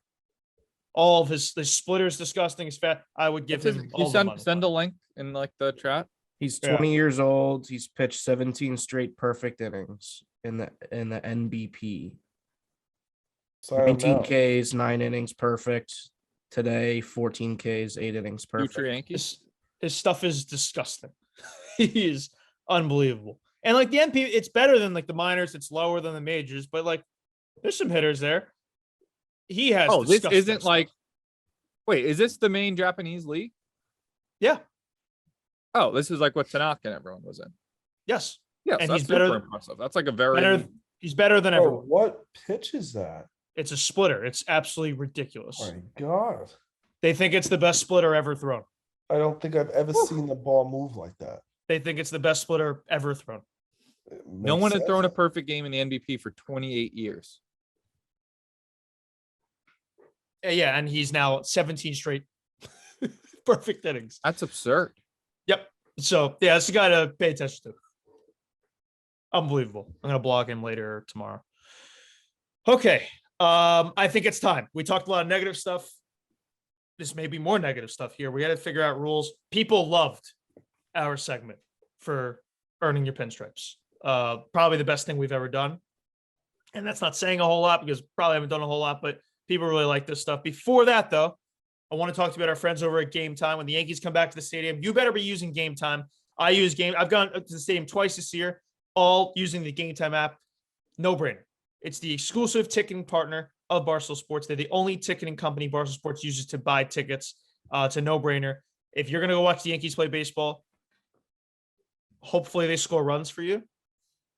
[SPEAKER 1] All of his splitter is disgusting. His fat. I would give him.
[SPEAKER 2] You send a link in like the chat.
[SPEAKER 4] He's
[SPEAKER 1] Yeah.
[SPEAKER 4] 20 years old. He's pitched 17 straight perfect innings in the NBP.
[SPEAKER 3] Sign him
[SPEAKER 4] 19
[SPEAKER 3] now.
[SPEAKER 4] Ks, 9 innings perfect. Today, 14 Ks, 8 innings perfect.
[SPEAKER 2] Future Yankees.
[SPEAKER 1] His stuff is disgusting. He is unbelievable. And like the NP, it's better than like the minors. It's lower than the majors, but like there's some hitters there. He has.
[SPEAKER 2] Oh, this
[SPEAKER 1] disgusting
[SPEAKER 2] isn't
[SPEAKER 1] stuff.
[SPEAKER 2] like. Wait, is this the main Japanese league?
[SPEAKER 1] Yeah.
[SPEAKER 2] Oh, this is like what Tanaka and everyone was in.
[SPEAKER 1] Yes.
[SPEAKER 2] Yes,
[SPEAKER 1] And
[SPEAKER 2] that's
[SPEAKER 1] he's better
[SPEAKER 2] super
[SPEAKER 1] than-
[SPEAKER 2] impressive. That's like a very.
[SPEAKER 1] He's better than
[SPEAKER 3] Bro,
[SPEAKER 1] everyone.
[SPEAKER 3] what pitch is that?
[SPEAKER 1] It's a splitter. It's absolutely ridiculous.
[SPEAKER 3] Oh my God.
[SPEAKER 1] They think it's the best splitter ever thrown.
[SPEAKER 3] I don't think I've ever seen the ball move like that.
[SPEAKER 1] They think it's the best splitter ever thrown.
[SPEAKER 3] It
[SPEAKER 2] No
[SPEAKER 3] makes
[SPEAKER 2] one had
[SPEAKER 3] sense.
[SPEAKER 2] thrown a perfect game in the NBP for 28 years.
[SPEAKER 1] Yeah, and he's now 17 straight perfect innings.
[SPEAKER 2] That's absurd.
[SPEAKER 1] Yep. So yeah, it's a guy to pay attention to. Unbelievable. I'm gonna blog him later tomorrow. Okay. I think it's time. We talked a lot of negative stuff. This may be more negative stuff here. We got to figure out rules. People loved our segment for earning your pinstripes. Probably the best thing we've ever done. And that's not saying a whole lot because probably haven't done a whole lot, but people really like this stuff. Before that, though, I want to talk to you about our friends over at GameTime. When the Yankees come back to the stadium, you better be using GameTime. I've gone to the stadium twice this year, all using the GameTime app. No brainer. It's the exclusive ticketing partner of Barstool Sports. They're the only ticketing company Barstool Sports uses to buy tickets. It's a no-brainer. If you're going to go watch the Yankees play baseball, hopefully they score runs for you.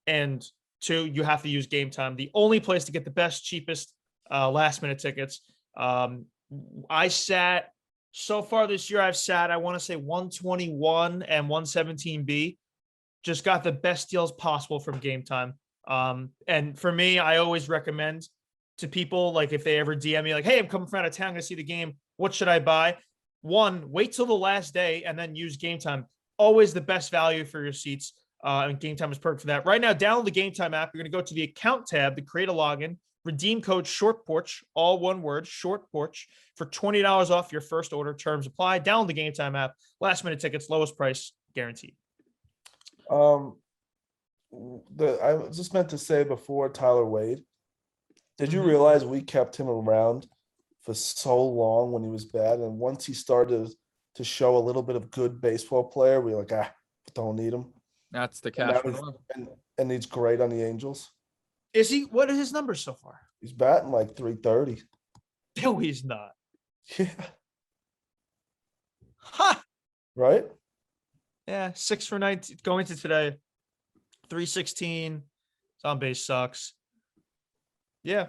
[SPEAKER 1] And Two, you have to use Game Time, the only place to get the best, cheapest last minute tickets. I sat so far this year. I've sat, I want to say 121 and 117B. Just got the best deals possible from Game Time. And for me, I always recommend to people, like if they ever DM me like, hey, I'm coming from out of town, I'm going to see the game. What should I buy? One, wait till the last day and then use Game Time. Always the best value for your seats. And Game Time is perfect for that. Right now, download the Game Time app. You're going to go to the account tab to create a login. Redeem code SHORTPORCH, all one word, SHORTPORCH, for $20 off your first order. Terms apply. Download the Game Time app. Last minute tickets, lowest price guaranteed.
[SPEAKER 3] I just meant to say before Tyler Wade, did you realize we kept him around for so long when he was bad? And once he started to show a little bit of good baseball player, we were like, don't need him.
[SPEAKER 2] That's the
[SPEAKER 3] And,
[SPEAKER 2] Cashman.
[SPEAKER 3] and he's great on the Angels.
[SPEAKER 1] Is he? What are his numbers so far?
[SPEAKER 3] He's batting like 330.
[SPEAKER 1] No, he's not.
[SPEAKER 3] Yeah.
[SPEAKER 1] Ha!
[SPEAKER 3] Right?
[SPEAKER 1] Yeah, 6 for 19 going to today. 316. His on base sucks. Yeah.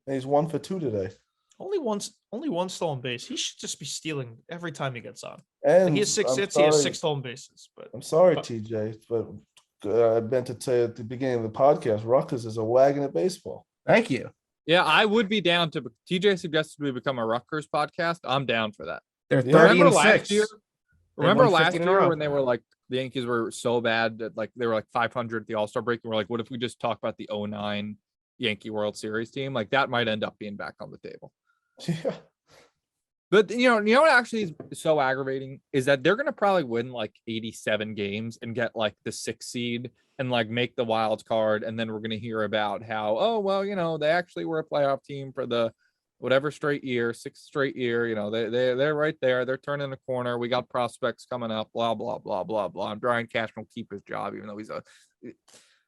[SPEAKER 3] And he's 1 for 2 today.
[SPEAKER 1] Only one stolen base. He should just be stealing every time he gets on.
[SPEAKER 3] And
[SPEAKER 1] Like he has 6
[SPEAKER 3] I'm
[SPEAKER 1] hits, he has
[SPEAKER 3] sorry-
[SPEAKER 1] 6 stolen bases. But
[SPEAKER 3] I'm sorry,
[SPEAKER 1] but-
[SPEAKER 3] TJ, but I meant to say at the beginning of the podcast, Rutgers is a wagon at baseball.
[SPEAKER 4] Thank you.
[SPEAKER 2] Yeah, I would be down to. TJ suggested we become a Rutgers podcast. I'm down for that.
[SPEAKER 4] They're
[SPEAKER 3] Yeah.
[SPEAKER 4] 30
[SPEAKER 2] Remember
[SPEAKER 4] and
[SPEAKER 2] last
[SPEAKER 4] 6.
[SPEAKER 2] year?
[SPEAKER 4] They
[SPEAKER 2] Remember
[SPEAKER 4] won
[SPEAKER 2] last
[SPEAKER 4] 15 in a
[SPEAKER 2] year
[SPEAKER 4] row.
[SPEAKER 2] when they were like the Yankees were so bad that like they were like 500 at the All-Star break, and we're like, what if we just talk about the 09 Yankee World Series team? Like that might end up being back on the table.
[SPEAKER 3] Yeah.
[SPEAKER 2] But you know what actually is so aggravating is that they're gonna probably win like 87 games and get like the 6th seed and like make the wild card, and then we're gonna hear about how, oh well, they actually were a playoff team for the whatever straight year, 6th straight year. They're right there. They're turning the corner. We got prospects coming up. Blah blah blah blah blah. And Brian Cashman will keep his job, even though he's a.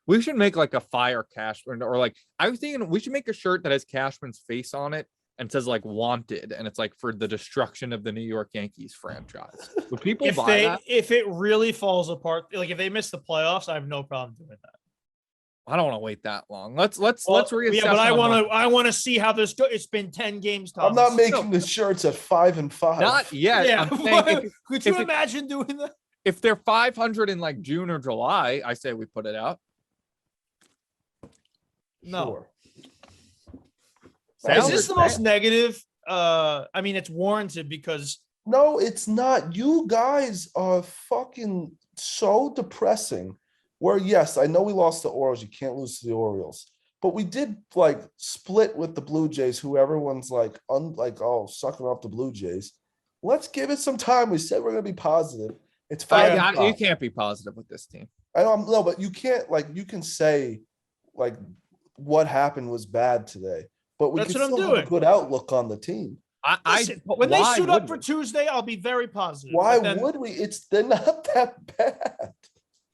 [SPEAKER 2] We should make like a fire Cashman, or like I was thinking we should make a shirt that has Cashman's face on it and says like wanted, and it's like for the destruction of the New York Yankees franchise. Would people buy that?
[SPEAKER 1] If it really falls apart, like if they miss the playoffs, I have no problem doing that.
[SPEAKER 2] I don't want to wait that long. Let's reassess.
[SPEAKER 1] Yeah, but
[SPEAKER 2] on
[SPEAKER 1] I want to see how this goes. It's been 10 games.
[SPEAKER 3] I'm not
[SPEAKER 1] Thomas.
[SPEAKER 3] making the shirts at 5 and 5.
[SPEAKER 2] not yet.
[SPEAKER 1] Yeah,
[SPEAKER 2] I'm saying
[SPEAKER 1] could you
[SPEAKER 2] if it-
[SPEAKER 1] imagine doing that?
[SPEAKER 2] if they're 500 in like June or July, I say we put it out.
[SPEAKER 1] No.
[SPEAKER 3] Sure.
[SPEAKER 1] Is this the most negative? I mean, it's warranted because
[SPEAKER 3] No, it's not. You guys are fucking so depressing. Where, yes, I know we lost the Orioles. You can't lose to the Orioles. But we did like split with the Blue Jays, who everyone's like, sucking off the Blue Jays. Let's give it some time. We said we're going to be positive. It's 5 and 5.
[SPEAKER 2] You can't be positive with this team.
[SPEAKER 3] I know, no, but you can't, like, you can say, like, what happened was bad today. But we
[SPEAKER 1] That's
[SPEAKER 3] can
[SPEAKER 1] what I'm
[SPEAKER 3] still have a
[SPEAKER 1] doing.
[SPEAKER 3] good outlook on the team.
[SPEAKER 1] listen, when they suit up for Tuesday, I'll be very positive.
[SPEAKER 3] Why
[SPEAKER 1] But then-
[SPEAKER 3] would we? They're not that bad.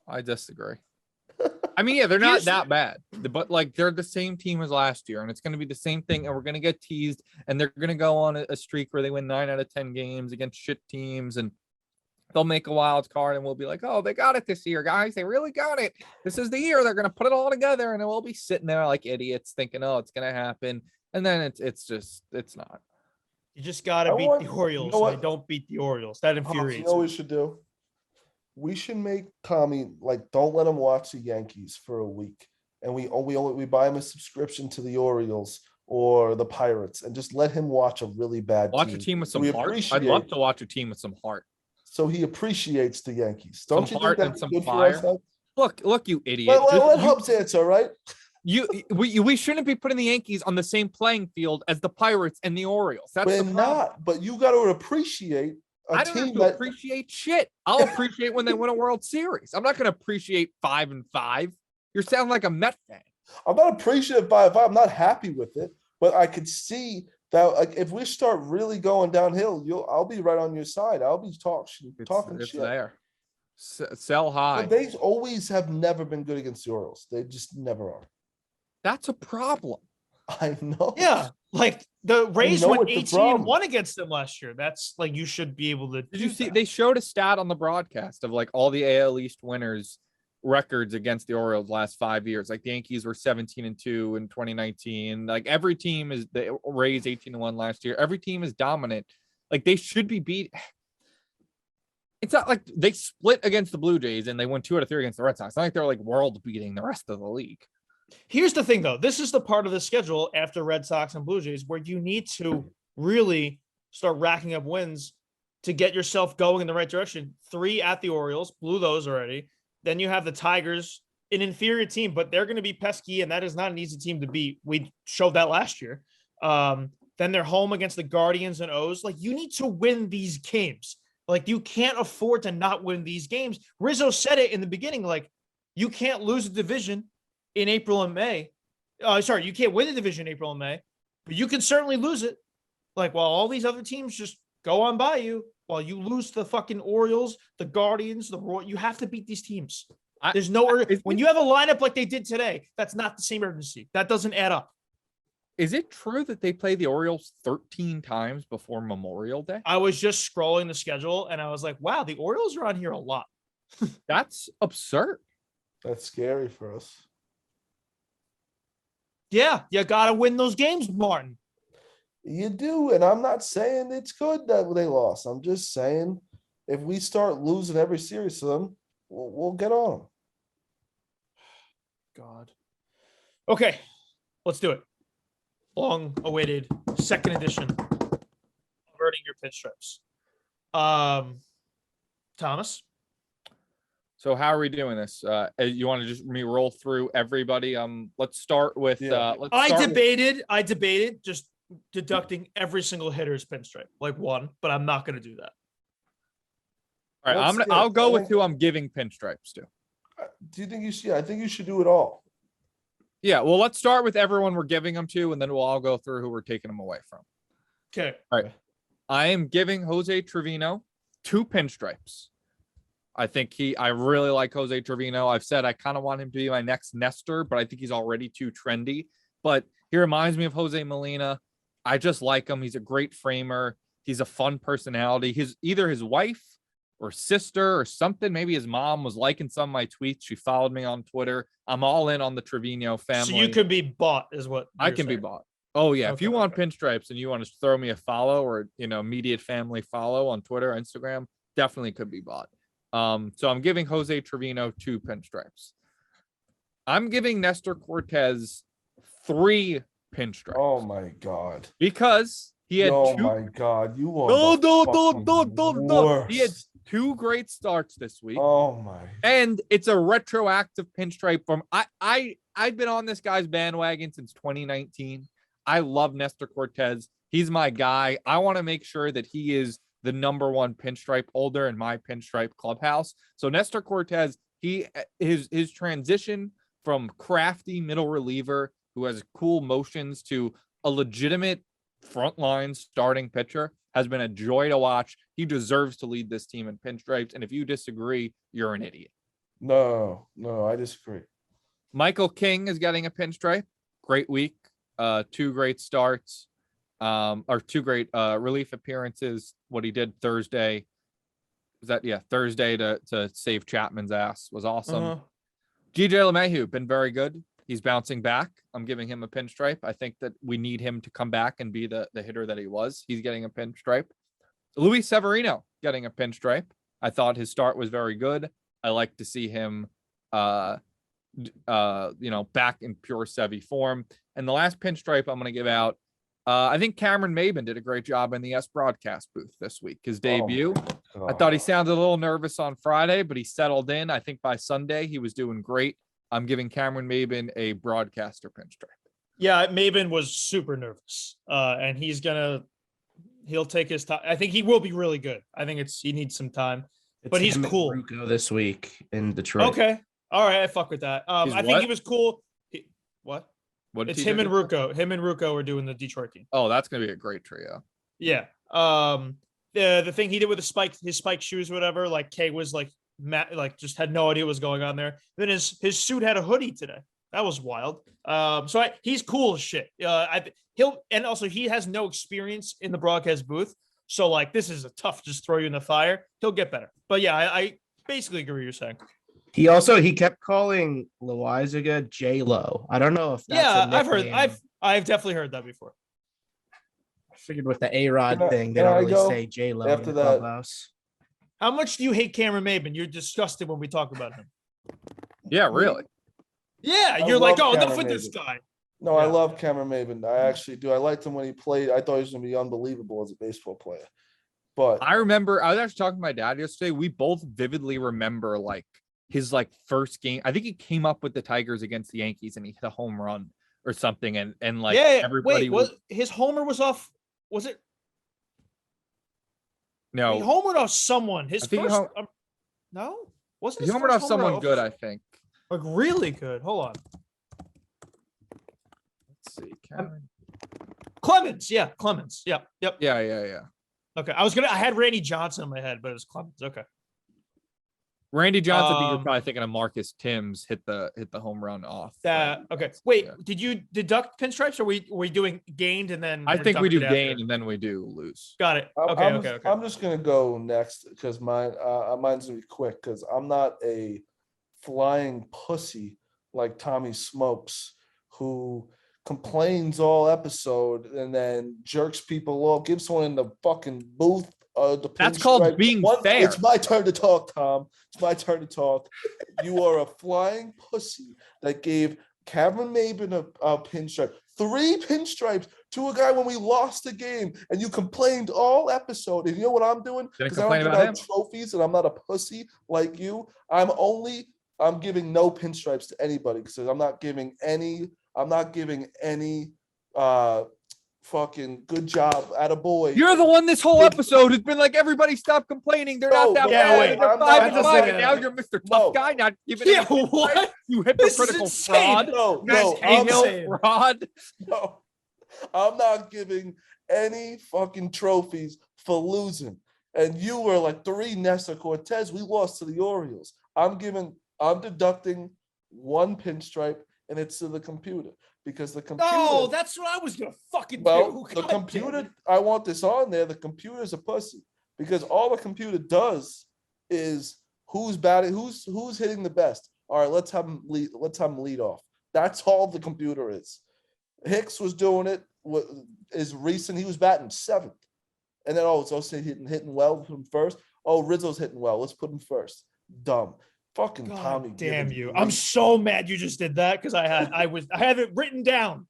[SPEAKER 2] I disagree. I mean, yeah, they're not
[SPEAKER 1] Here's-
[SPEAKER 2] that bad, but like they're the same team as last year, and it's going to be the same thing, and we're going to get teased, and they're going to go on a streak where they win 9 out of 10 games against shit teams, and they'll make a wild card, and we'll be like, oh, they got it this year, guys. They really got it. This is the year they're going to put it all together, and then we'll be sitting there like idiots thinking, oh, it's going to happen, and then it's not.
[SPEAKER 1] You just got to
[SPEAKER 3] I
[SPEAKER 1] beat
[SPEAKER 3] want-
[SPEAKER 1] the Orioles.
[SPEAKER 3] you know what?
[SPEAKER 1] I don't beat the Orioles. That
[SPEAKER 3] You
[SPEAKER 1] infuriates
[SPEAKER 3] know what
[SPEAKER 1] me.
[SPEAKER 3] we should do? We should make Tommy, like, don't let him watch the Yankees for a week, and we buy him a subscription to the Orioles or the Pirates, and just let him watch a really bad
[SPEAKER 2] Watch
[SPEAKER 3] team.
[SPEAKER 2] a team with some
[SPEAKER 3] We
[SPEAKER 2] heart. I'd
[SPEAKER 3] appreciate-
[SPEAKER 2] love to watch a team with some heart.
[SPEAKER 3] So he appreciates the Yankees. Don't
[SPEAKER 2] Some
[SPEAKER 3] you
[SPEAKER 2] heart
[SPEAKER 3] think
[SPEAKER 2] and
[SPEAKER 3] that's
[SPEAKER 2] some
[SPEAKER 3] good for
[SPEAKER 2] fire.
[SPEAKER 3] us? Hub?
[SPEAKER 2] Look, you idiot.
[SPEAKER 3] Let Hubs answer, right?
[SPEAKER 2] We shouldn't be putting the Yankees on the same playing field as the Pirates and the Orioles. That's
[SPEAKER 3] We're
[SPEAKER 2] the problem.
[SPEAKER 3] not, but you got to appreciate a
[SPEAKER 2] I don't have
[SPEAKER 3] team
[SPEAKER 2] to
[SPEAKER 3] that
[SPEAKER 2] appreciate shit. I'll appreciate when they win a World Series. I'm not going to appreciate 5 and 5. You're sounding like a Met fan.
[SPEAKER 3] I'm not appreciative by it. I'm not happy with it, but I could see that, like, if we start really going downhill, I'll be right on your side. I'll be talking
[SPEAKER 2] It's
[SPEAKER 3] shit.
[SPEAKER 2] there. Sell high.
[SPEAKER 3] But they always have never been good against the Orioles. They just never are.
[SPEAKER 2] That's a problem.
[SPEAKER 3] I know.
[SPEAKER 1] Yeah, like the Rays
[SPEAKER 3] know
[SPEAKER 1] went
[SPEAKER 3] what the
[SPEAKER 1] 18-1 against them last year. That's like you should be able to.
[SPEAKER 2] Did you see? They showed a stat on the broadcast of like all the AL East winners records against the Orioles last 5 years. Like the Yankees were 17-2 in 2019. Like every team is the Rays 18-1 last year. Every team is dominant. Like they should be beat. It's not like they split against the Blue Jays and they won 2 out of 3 against the Red Sox. It's not like they're like world beating the rest of the league.
[SPEAKER 1] Here's the thing, though. This is the part of the schedule after Red Sox and Blue Jays where you need to really start racking up wins to get yourself going in the right direction. 3 at the Orioles, blew those already. Then you have the Tigers, an inferior team, but they're going to be pesky, and that is not an easy team to beat. We showed that last year. Then they're home against the Guardians and O's. Like, you need to win these games. Like, you can't afford to not win these games. Rizzo said it in the beginning, like, you can't lose a division in April and May. You can't win the division in April and May, but you can certainly lose it. Like, while all these other teams just go on by you, while you lose to the fucking Orioles, the Guardians, the Royals, you have to beat these teams. There's no urgency. When you have a lineup like they did today, that's not the same urgency. That doesn't add up.
[SPEAKER 2] Is it true that they play the Orioles 13 times before Memorial Day?
[SPEAKER 1] I was just scrolling the schedule and I was like, wow, the Orioles are on here a lot.
[SPEAKER 2] That's absurd.
[SPEAKER 3] That's scary for us.
[SPEAKER 1] Yeah, you got to win those games, Martin.
[SPEAKER 3] You do, and I'm not saying it's good that they lost. I'm just saying if we start losing every series to them, we'll get on them.
[SPEAKER 1] God. Okay, let's do it. Long-awaited second edition of Earning Your Pinstripes. Thomas?
[SPEAKER 2] So how are we doing this? You want to just roll through everybody? Let's start with.
[SPEAKER 1] I debated just deducting every single hitter's pinstripe, like one, but I'm not going to do that.
[SPEAKER 2] All right, I'll go with who I'm giving pinstripes to.
[SPEAKER 3] Do you think you should? I think you should do it all.
[SPEAKER 2] Yeah, well, let's start with everyone we're giving them to, and then we'll all go through who we're taking them away from.
[SPEAKER 1] Okay.
[SPEAKER 2] All right. I am giving Jose Trevino 2 pinstripes. I really like Jose Trevino. I've said I kind of want him to be my next Nestor, but I think he's already too trendy. But he reminds me of Jose Molina. I just like him. He's a great framer. He's a fun personality. Either his wife or sister or something. Maybe his mom was liking some of my tweets. She followed me on Twitter. I'm all in on the Trevino family.
[SPEAKER 1] So you could be bought is what
[SPEAKER 2] I can be bought. Oh yeah.
[SPEAKER 1] Okay,
[SPEAKER 2] if you want pinstripes and you want to throw me a follow or, immediate family follow on Twitter, Instagram, definitely could be bought. So I'm giving Jose Trevino 2 pinstripes. I'm giving Nestor Cortes 3 pinstripes.
[SPEAKER 3] Oh my God.
[SPEAKER 2] Because he had
[SPEAKER 3] oh
[SPEAKER 2] 2.
[SPEAKER 3] My God. You want
[SPEAKER 2] No. He had 2 great starts this week.
[SPEAKER 3] Oh my.
[SPEAKER 2] And it's a retroactive pinstripe from I've been on this guy's bandwagon since 2019. I love Nestor Cortes. He's my guy. I want to make sure that he is the number 1 pinstripe holder in my pinstripe clubhouse. So Nestor Cortes, his transition from crafty middle reliever who has cool motions to a legitimate frontline starting pitcher has been a joy to watch. He deserves to lead this team in pinstripes. And if you disagree, you're an idiot.
[SPEAKER 3] No, I disagree.
[SPEAKER 2] Michael King is getting a pinstripe. Great week. 2 great starts. Or 2 great relief appearances. What he did Thursday. Thursday to save Chapman's ass was awesome. GJ LeMahieu been very good. He's bouncing back. I'm giving him a pinstripe. I think that we need him to come back and be the hitter that he was. He's getting a pinstripe. Luis Severino getting a pinstripe. I thought his start was very good. I like to see him back in pure Sevy form. And the last pinstripe I'm going to give out, I think Cameron Maven did a great job in the S broadcast booth this week. His debut. I thought he sounded a little nervous on Friday, but he settled in. I think by Sunday he was doing great. I'm giving Cameron Maven a broadcaster pinstripe.
[SPEAKER 1] Yeah, Maven was super nervous. And he'll take his time. I think he will be really good. I think he needs some time. But he's cool.
[SPEAKER 4] Ruocco this week in Detroit.
[SPEAKER 1] Okay. All right, I fuck with that. I think he was cool. What? It's him and Ruocco. Him and Ruocco are doing the Detroit team.
[SPEAKER 2] Oh, that's gonna be a great trio.
[SPEAKER 1] Yeah. The thing he did with his spike shoes, or whatever, like Kay was like just had no idea what was going on there. Then his suit had a hoodie today. That was wild. He's cool as shit. He has no experience in the broadcast booth. So like this is a tough just throw you in the fire. He'll get better. But yeah, I basically agree with what you're saying.
[SPEAKER 4] He kept calling Loizaga J Lo. I don't know if that's
[SPEAKER 1] Yeah,
[SPEAKER 4] a
[SPEAKER 1] I've heard.
[SPEAKER 4] nickname.
[SPEAKER 1] I've definitely heard that before.
[SPEAKER 4] I figured with the A-Rod
[SPEAKER 3] Can I-
[SPEAKER 4] thing, they
[SPEAKER 3] can
[SPEAKER 4] don't
[SPEAKER 3] I
[SPEAKER 4] really
[SPEAKER 3] go
[SPEAKER 4] say J Lo
[SPEAKER 3] after
[SPEAKER 4] in the
[SPEAKER 3] that?
[SPEAKER 4] clubhouse.
[SPEAKER 1] How much do you hate Cameron Maven? You're disgusted when we talk about him.
[SPEAKER 2] Yeah, really.
[SPEAKER 1] Yeah,
[SPEAKER 3] I
[SPEAKER 1] you're like,
[SPEAKER 3] love
[SPEAKER 1] oh, enough
[SPEAKER 3] Cameron
[SPEAKER 1] with this
[SPEAKER 3] Maven.
[SPEAKER 1] guy.
[SPEAKER 3] No, I
[SPEAKER 1] Yeah.
[SPEAKER 3] love Cameron Maven. I actually do. I liked him when he played. I thought he was going to be unbelievable as a baseball player. But
[SPEAKER 2] I remember I was actually talking to my dad yesterday. We both vividly remember like his like first game. I think he came up with the Tigers against the Yankees and he hit a home run or something. And like
[SPEAKER 1] Yeah.
[SPEAKER 2] everybody
[SPEAKER 1] Wait, was his homer was off? Was it? He
[SPEAKER 2] no,
[SPEAKER 1] homered off someone. His
[SPEAKER 2] I think he
[SPEAKER 1] first.
[SPEAKER 2] hom-
[SPEAKER 1] No, wasn't
[SPEAKER 2] he
[SPEAKER 1] his
[SPEAKER 2] homered
[SPEAKER 1] first
[SPEAKER 2] off
[SPEAKER 1] homer
[SPEAKER 2] someone good, I think.
[SPEAKER 1] like really good. Hold on,
[SPEAKER 2] Let's see. Cameron.
[SPEAKER 1] Clemens. Yeah, Clemens. Yep.
[SPEAKER 2] Yeah.
[SPEAKER 1] Okay, I had Randy Johnson in my head, but it was Clemens. Okay.
[SPEAKER 2] Randy Johnson, I think you're
[SPEAKER 1] Um,
[SPEAKER 2] probably thinking of Marcus Timms hit the home run off.
[SPEAKER 1] Okay. Wait,
[SPEAKER 2] Yeah.
[SPEAKER 1] did you deduct pinstripes? Or were we doing gained and then?
[SPEAKER 2] I think we do
[SPEAKER 1] deducted
[SPEAKER 2] gain
[SPEAKER 1] after?
[SPEAKER 2] and then we do lose.
[SPEAKER 1] Got it.
[SPEAKER 3] I'm,
[SPEAKER 1] Okay.
[SPEAKER 3] I'm just going to go next because mine's going to be quick because I'm not a flying pussy like Tommy Smokes who complains all episode and then jerks people off, gives someone in the fucking booth.
[SPEAKER 2] That's called being fair.
[SPEAKER 3] It's my turn to talk, Tom. It's my turn to talk. You are a flying pussy that gave Cameron Maven a pinstripe, 3 pinstripes to a guy when we lost the game, and you complained all episode. And you know what I'm doing?
[SPEAKER 2] Didn't
[SPEAKER 3] Because I don't
[SPEAKER 2] complain
[SPEAKER 3] give
[SPEAKER 2] about
[SPEAKER 3] out
[SPEAKER 2] him.
[SPEAKER 3] trophies, and I'm not a pussy like you. I'm giving no pinstripes to anybody because I'm not giving any fucking good job at a boy.
[SPEAKER 2] You're the one this whole episode has been like, everybody stop complaining. They're not that
[SPEAKER 1] yeah,
[SPEAKER 2] bad.
[SPEAKER 1] wait,
[SPEAKER 2] They're
[SPEAKER 3] I'm
[SPEAKER 2] 5
[SPEAKER 3] not-
[SPEAKER 2] and 5. And
[SPEAKER 1] I'm
[SPEAKER 2] now
[SPEAKER 1] saying-
[SPEAKER 2] you're Mr. Tough
[SPEAKER 3] No.
[SPEAKER 2] Guy, not giving
[SPEAKER 1] Yeah,
[SPEAKER 2] any
[SPEAKER 1] what?
[SPEAKER 2] You
[SPEAKER 1] This is
[SPEAKER 2] hypocritical
[SPEAKER 1] insane.
[SPEAKER 2] fraud.
[SPEAKER 3] No,
[SPEAKER 1] That's
[SPEAKER 3] no,
[SPEAKER 2] Cahill
[SPEAKER 1] insane.
[SPEAKER 2] fraud.
[SPEAKER 3] no, I'm not giving any fucking trophies for losing. And you were like 3 Nestor Cortes. We lost to the Orioles. I'm deducting 1 pinstripe, and it's to the computer because the computer.
[SPEAKER 1] No, that's what I was gonna fucking
[SPEAKER 3] Well,
[SPEAKER 1] do.
[SPEAKER 3] the
[SPEAKER 1] God damn
[SPEAKER 3] computer,
[SPEAKER 1] it.
[SPEAKER 3] I want this on there. The computer's a pussy because all the computer does is who's batting, who's hitting the best. All right, let's have him lead off. That's all the computer is. Hicks was doing it. Is recent. He was batting 7th, and then it's also hitting well. Put him first. Oh, Rizzo's hitting well. Let's put him first. Dumb. Fucking
[SPEAKER 1] God
[SPEAKER 3] Tommy.
[SPEAKER 1] damn
[SPEAKER 3] giving
[SPEAKER 1] you!
[SPEAKER 3] me-
[SPEAKER 1] I'm so mad you just did that because I have it written down.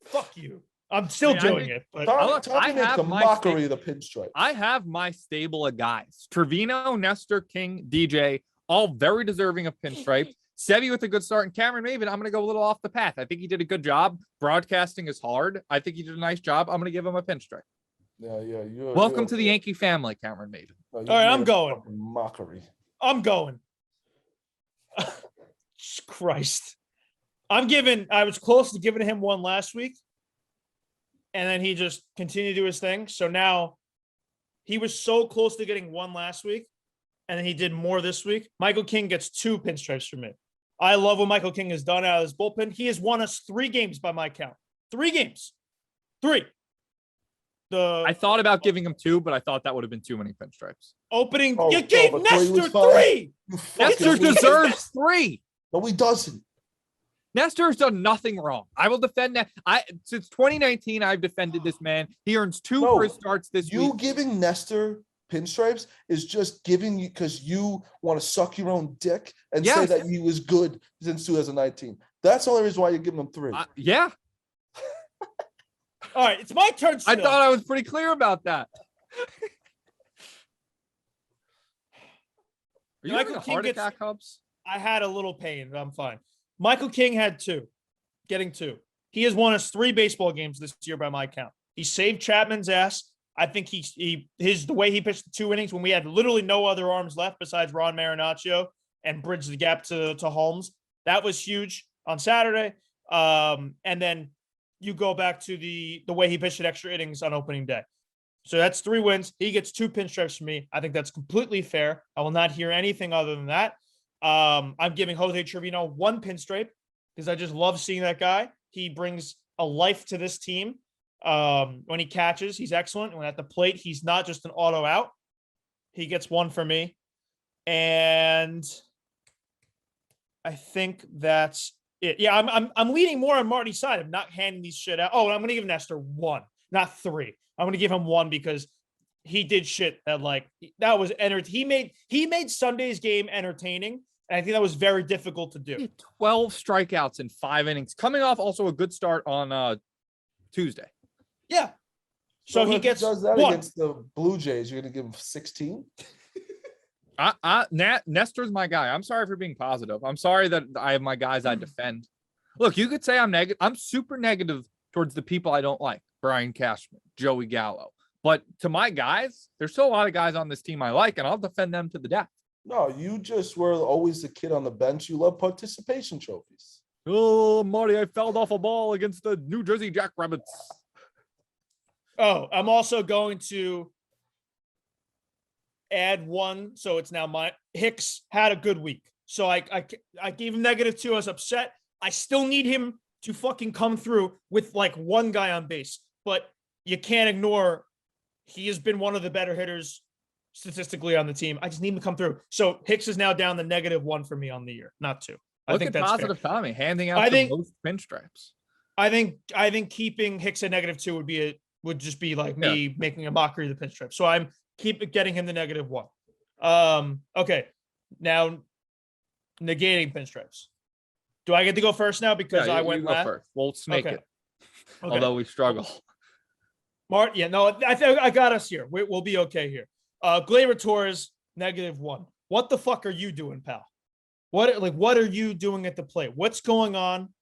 [SPEAKER 1] Fuck you! I'm still
[SPEAKER 2] I mean, I
[SPEAKER 1] doing
[SPEAKER 2] think-
[SPEAKER 1] it, but
[SPEAKER 3] Tommy,
[SPEAKER 2] Look,
[SPEAKER 3] Tommy
[SPEAKER 2] I
[SPEAKER 3] makes
[SPEAKER 2] have
[SPEAKER 3] a
[SPEAKER 2] my
[SPEAKER 3] mockery of the pinstripe.
[SPEAKER 2] I have my stable of guys. Trevino, Nestor, King, DJ, all very deserving of pinstripes. Sevy with a good start, and Cameron Maven, I'm going to go a little off the path. I think he did a good job. Broadcasting is hard. I think he did a nice job. I'm going to give him a pinstripe.
[SPEAKER 3] Yeah.
[SPEAKER 2] Welcome to the Yankee family, Cameron Maven.
[SPEAKER 3] All
[SPEAKER 1] right, I'm going.
[SPEAKER 3] Mockery.
[SPEAKER 1] I'm going. Christ. I was close to giving him 1 last week. And then he just continued to do his thing. So now he was so close to getting 1 last week. And then he did more this week. Michael King gets 2 pinstripes from me. I love what Michael King has done out of his bullpen. He has won us 3 games by my count. 3 games. 3.
[SPEAKER 2] I thought about giving him 2, but I thought that would have been too many pinstripes.
[SPEAKER 1] Opening.
[SPEAKER 3] Oh,
[SPEAKER 1] You gave
[SPEAKER 3] but 3 was
[SPEAKER 1] Nestor
[SPEAKER 3] fine.
[SPEAKER 1] 3.
[SPEAKER 3] You fucking
[SPEAKER 2] Nestor
[SPEAKER 3] loser.
[SPEAKER 2] deserves 3.
[SPEAKER 3] No, he doesn't.
[SPEAKER 2] Nestor has done nothing wrong. I will defend that. Since 2019, I've defended this man. He earns 2
[SPEAKER 3] No,
[SPEAKER 2] for his starts this
[SPEAKER 3] You
[SPEAKER 2] week.
[SPEAKER 3] giving Nestor pinstripes is just giving you because you want to suck your own dick and say
[SPEAKER 2] Yes.
[SPEAKER 3] that he was good since 2019. That's the only reason why you're giving him 3.
[SPEAKER 2] Yeah,
[SPEAKER 1] All right, it's my turn.
[SPEAKER 2] I
[SPEAKER 1] Still.
[SPEAKER 2] thought I was pretty clear about that. Are you
[SPEAKER 1] Michael
[SPEAKER 2] having a
[SPEAKER 1] King
[SPEAKER 2] heart
[SPEAKER 1] gets-
[SPEAKER 2] attack, Hubs?
[SPEAKER 1] I had a little pain, but I'm fine. Michael King had 2, getting 2. He has won us 3 baseball games this year by my count. He saved Chapman's ass. I think the way he pitched the 2 innings when we had literally no other arms left besides Ron Marinaccio and bridged the gap to Holmes. That was huge on Saturday. And then you go back to the way he pitched at extra innings on opening day. So that's 3 wins. He gets 2 pinstripes from me. I think that's completely fair. I will not hear anything other than that. I'm giving Jose Trevino 1 pinstripe because I just love seeing that guy. He brings a life to this team. When he catches, he's excellent. When at the plate, he's not just an auto out. He gets 1 for me. And I think that's it. Yeah, I'm leaning more on Marty's side of not handing these shit out. Oh, and I'm gonna give Nestor 1, not 3. I'm gonna give him 1 because he did shit that that was he made Sunday's game entertaining, and I think that was very difficult to do.
[SPEAKER 2] 12 strikeouts in 5 innings, coming off also a good start on Tuesday.
[SPEAKER 1] Yeah. So he gets
[SPEAKER 3] does that
[SPEAKER 1] 1
[SPEAKER 3] against the Blue Jays. You're gonna give him 16.
[SPEAKER 2] Nestor's my guy. I'm sorry for being positive. I'm sorry that I have my guys I defend. Look, you could say I'm negative. I'm super negative towards the people I don't like. Brian Cashman, Joey Gallo. But to my guys, there's still a lot of guys on this team I like, and I'll defend them to the death.
[SPEAKER 3] No, you just were always the kid on the bench. You love participation trophies.
[SPEAKER 2] Oh, Marty, I fouled off a ball against the New Jersey Jackrabbits.
[SPEAKER 1] Oh, I'm also going to add 1. So it's now my Hicks had a good week. So I gave him -2. I was upset. I still need him to fucking come through with 1 guy on base, but you can't ignore he has been one of the better hitters statistically on the team. I just need him to come through. So Hicks is now down to -1 for me on the year, not 2. I think that's
[SPEAKER 2] positive
[SPEAKER 1] fair.
[SPEAKER 2] timing, handing out the most pinstripes.
[SPEAKER 1] I think keeping Hicks at -2 would just be like me making a mockery of the pinstripe. So I'm getting him to -1. Okay. Now negating pinstripes. Do I get to go first now because I went last?
[SPEAKER 2] First. We'll snake
[SPEAKER 1] Okay.
[SPEAKER 2] it. Although we struggle.
[SPEAKER 1] Mart, yeah, no, I think I got us here. We'll be okay here. Gleyber Torres, -1. What the fuck are you doing, pal? What are you doing at the plate? What's going on?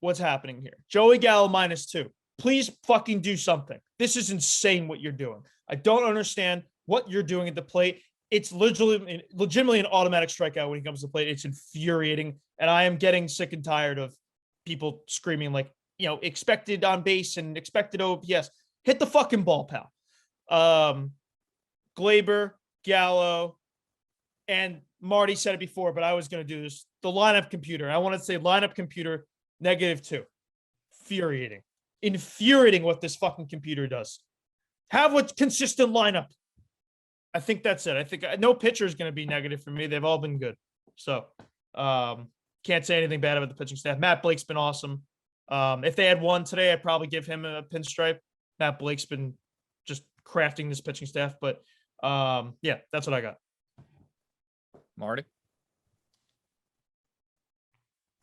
[SPEAKER 1] What's happening here? Joey Gallo -2. Please fucking do something. This is insane what you're doing. I don't understand what you're doing at the plate. It's legitimately an automatic strikeout when he comes to the plate. It's infuriating. And I am getting sick and tired of people screaming expected on base and expected OPS. Hit the fucking ball, pal. Gleyber, Gallo, and Marty said it before, but I was going to do this. The lineup computer. I want to say lineup computer -2. Infuriating what this fucking computer does. Have a consistent lineup. I think that's it. I think no pitcher is going to be negative for me. They've all been good. So can't say anything bad about the pitching staff. Matt Blake's been awesome. If they had 1 today, I'd probably give him a pinstripe. Matt Blake's been just crafting this pitching staff. But yeah, that's what I got.
[SPEAKER 2] Marty?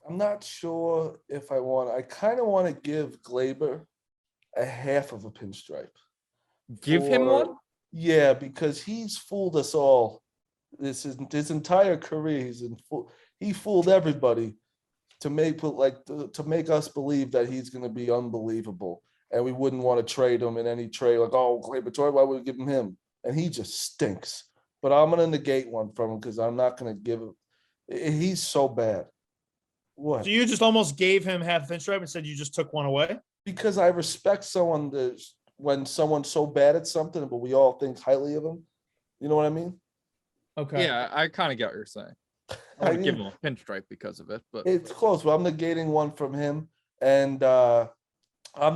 [SPEAKER 3] I'm not sure if I kind of want to give Gleyber a half of a pinstripe.
[SPEAKER 2] Give him 1?
[SPEAKER 3] Yeah, because he's fooled us all. His entire career, he fooled everybody to make us believe that he's going to be unbelievable, and we wouldn't want to trade him in any trade. Gleyber Torres, why would we give him? And he just stinks. But I'm going to negate 1 from him because I'm not going to give him. He's so bad. What?
[SPEAKER 1] So you just almost gave him half pinstripe and said you just took 1 away?
[SPEAKER 3] Because I respect someone when someone's so bad at something, but we all think highly of them. You know what I mean?
[SPEAKER 1] Okay.
[SPEAKER 2] Yeah, I kind of get what you're saying. I would give him a pinstripe because of it, but
[SPEAKER 3] it's close. But I'm negating 1 from him, and I'm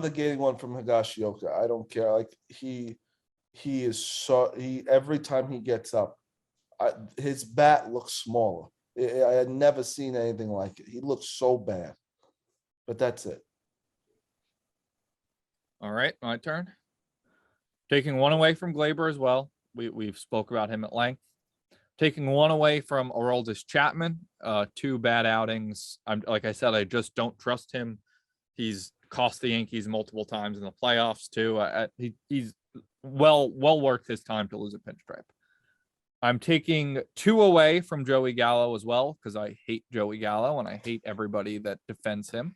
[SPEAKER 3] negating 1 from Higashioka. I don't care. He every time he gets up, his bat looks smaller. I had never seen anything like it. He looks so bad. But that's it.
[SPEAKER 2] all right, my turn. Taking 1 away from Gleyber as well. We've spoke about him at length. Taking 1 away from Orioles Chapman. 2 bad outings. Like I said, I just don't trust him. He's cost the Yankees multiple times in the playoffs too. He's well worth his time to lose a pinstripe. I'm taking 2 away from Joey Gallo as well because I hate Joey Gallo and I hate everybody that defends him.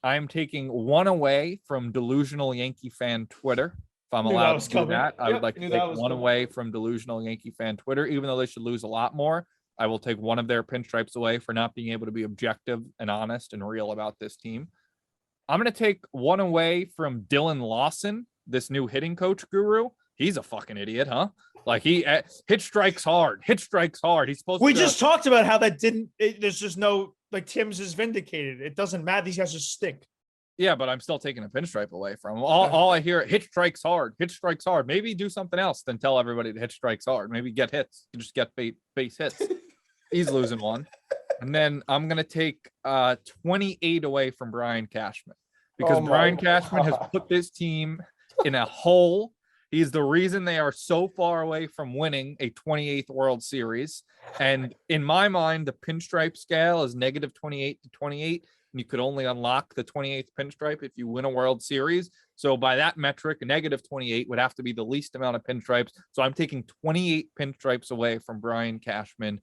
[SPEAKER 2] I'm taking 1 away from delusional Yankee fan Twitter. If I'm allowed to do that, I would like to take 1 away from delusional Yankee fan Twitter, even though they should lose a lot more. I will take 1 of their pinstripes away for not being able to be objective and honest and real about this team. I'm going to take 1 away from Dylan Lawson, this new hitting coach guru. He's a fucking idiot, huh? He hit strikes hard. He's supposed to.
[SPEAKER 1] We just talked about how that there's just no, Tim's is vindicated. It doesn't matter. These guys just stink.
[SPEAKER 2] Yeah, but I'm still taking a pinstripe away from him. All I hear, hit strikes hard. Maybe do something else than tell everybody to hit strikes hard. Maybe get hits. You just get base hits. He's losing one. And then I'm going to take 28 away from Brian Cashman because
[SPEAKER 3] Oh my
[SPEAKER 2] Brian Cashman has
[SPEAKER 3] God.
[SPEAKER 2] put this team in a hole. He's the reason they are so far away from winning a 28th World Series. And in my mind, the pinstripe scale is negative 28 to 28. And you could only unlock the 28th pinstripe if you win a World Series. So by that metric, negative 28 would have to be the least amount of pinstripes. So I'm taking 28 pinstripes away from Brian Cashman.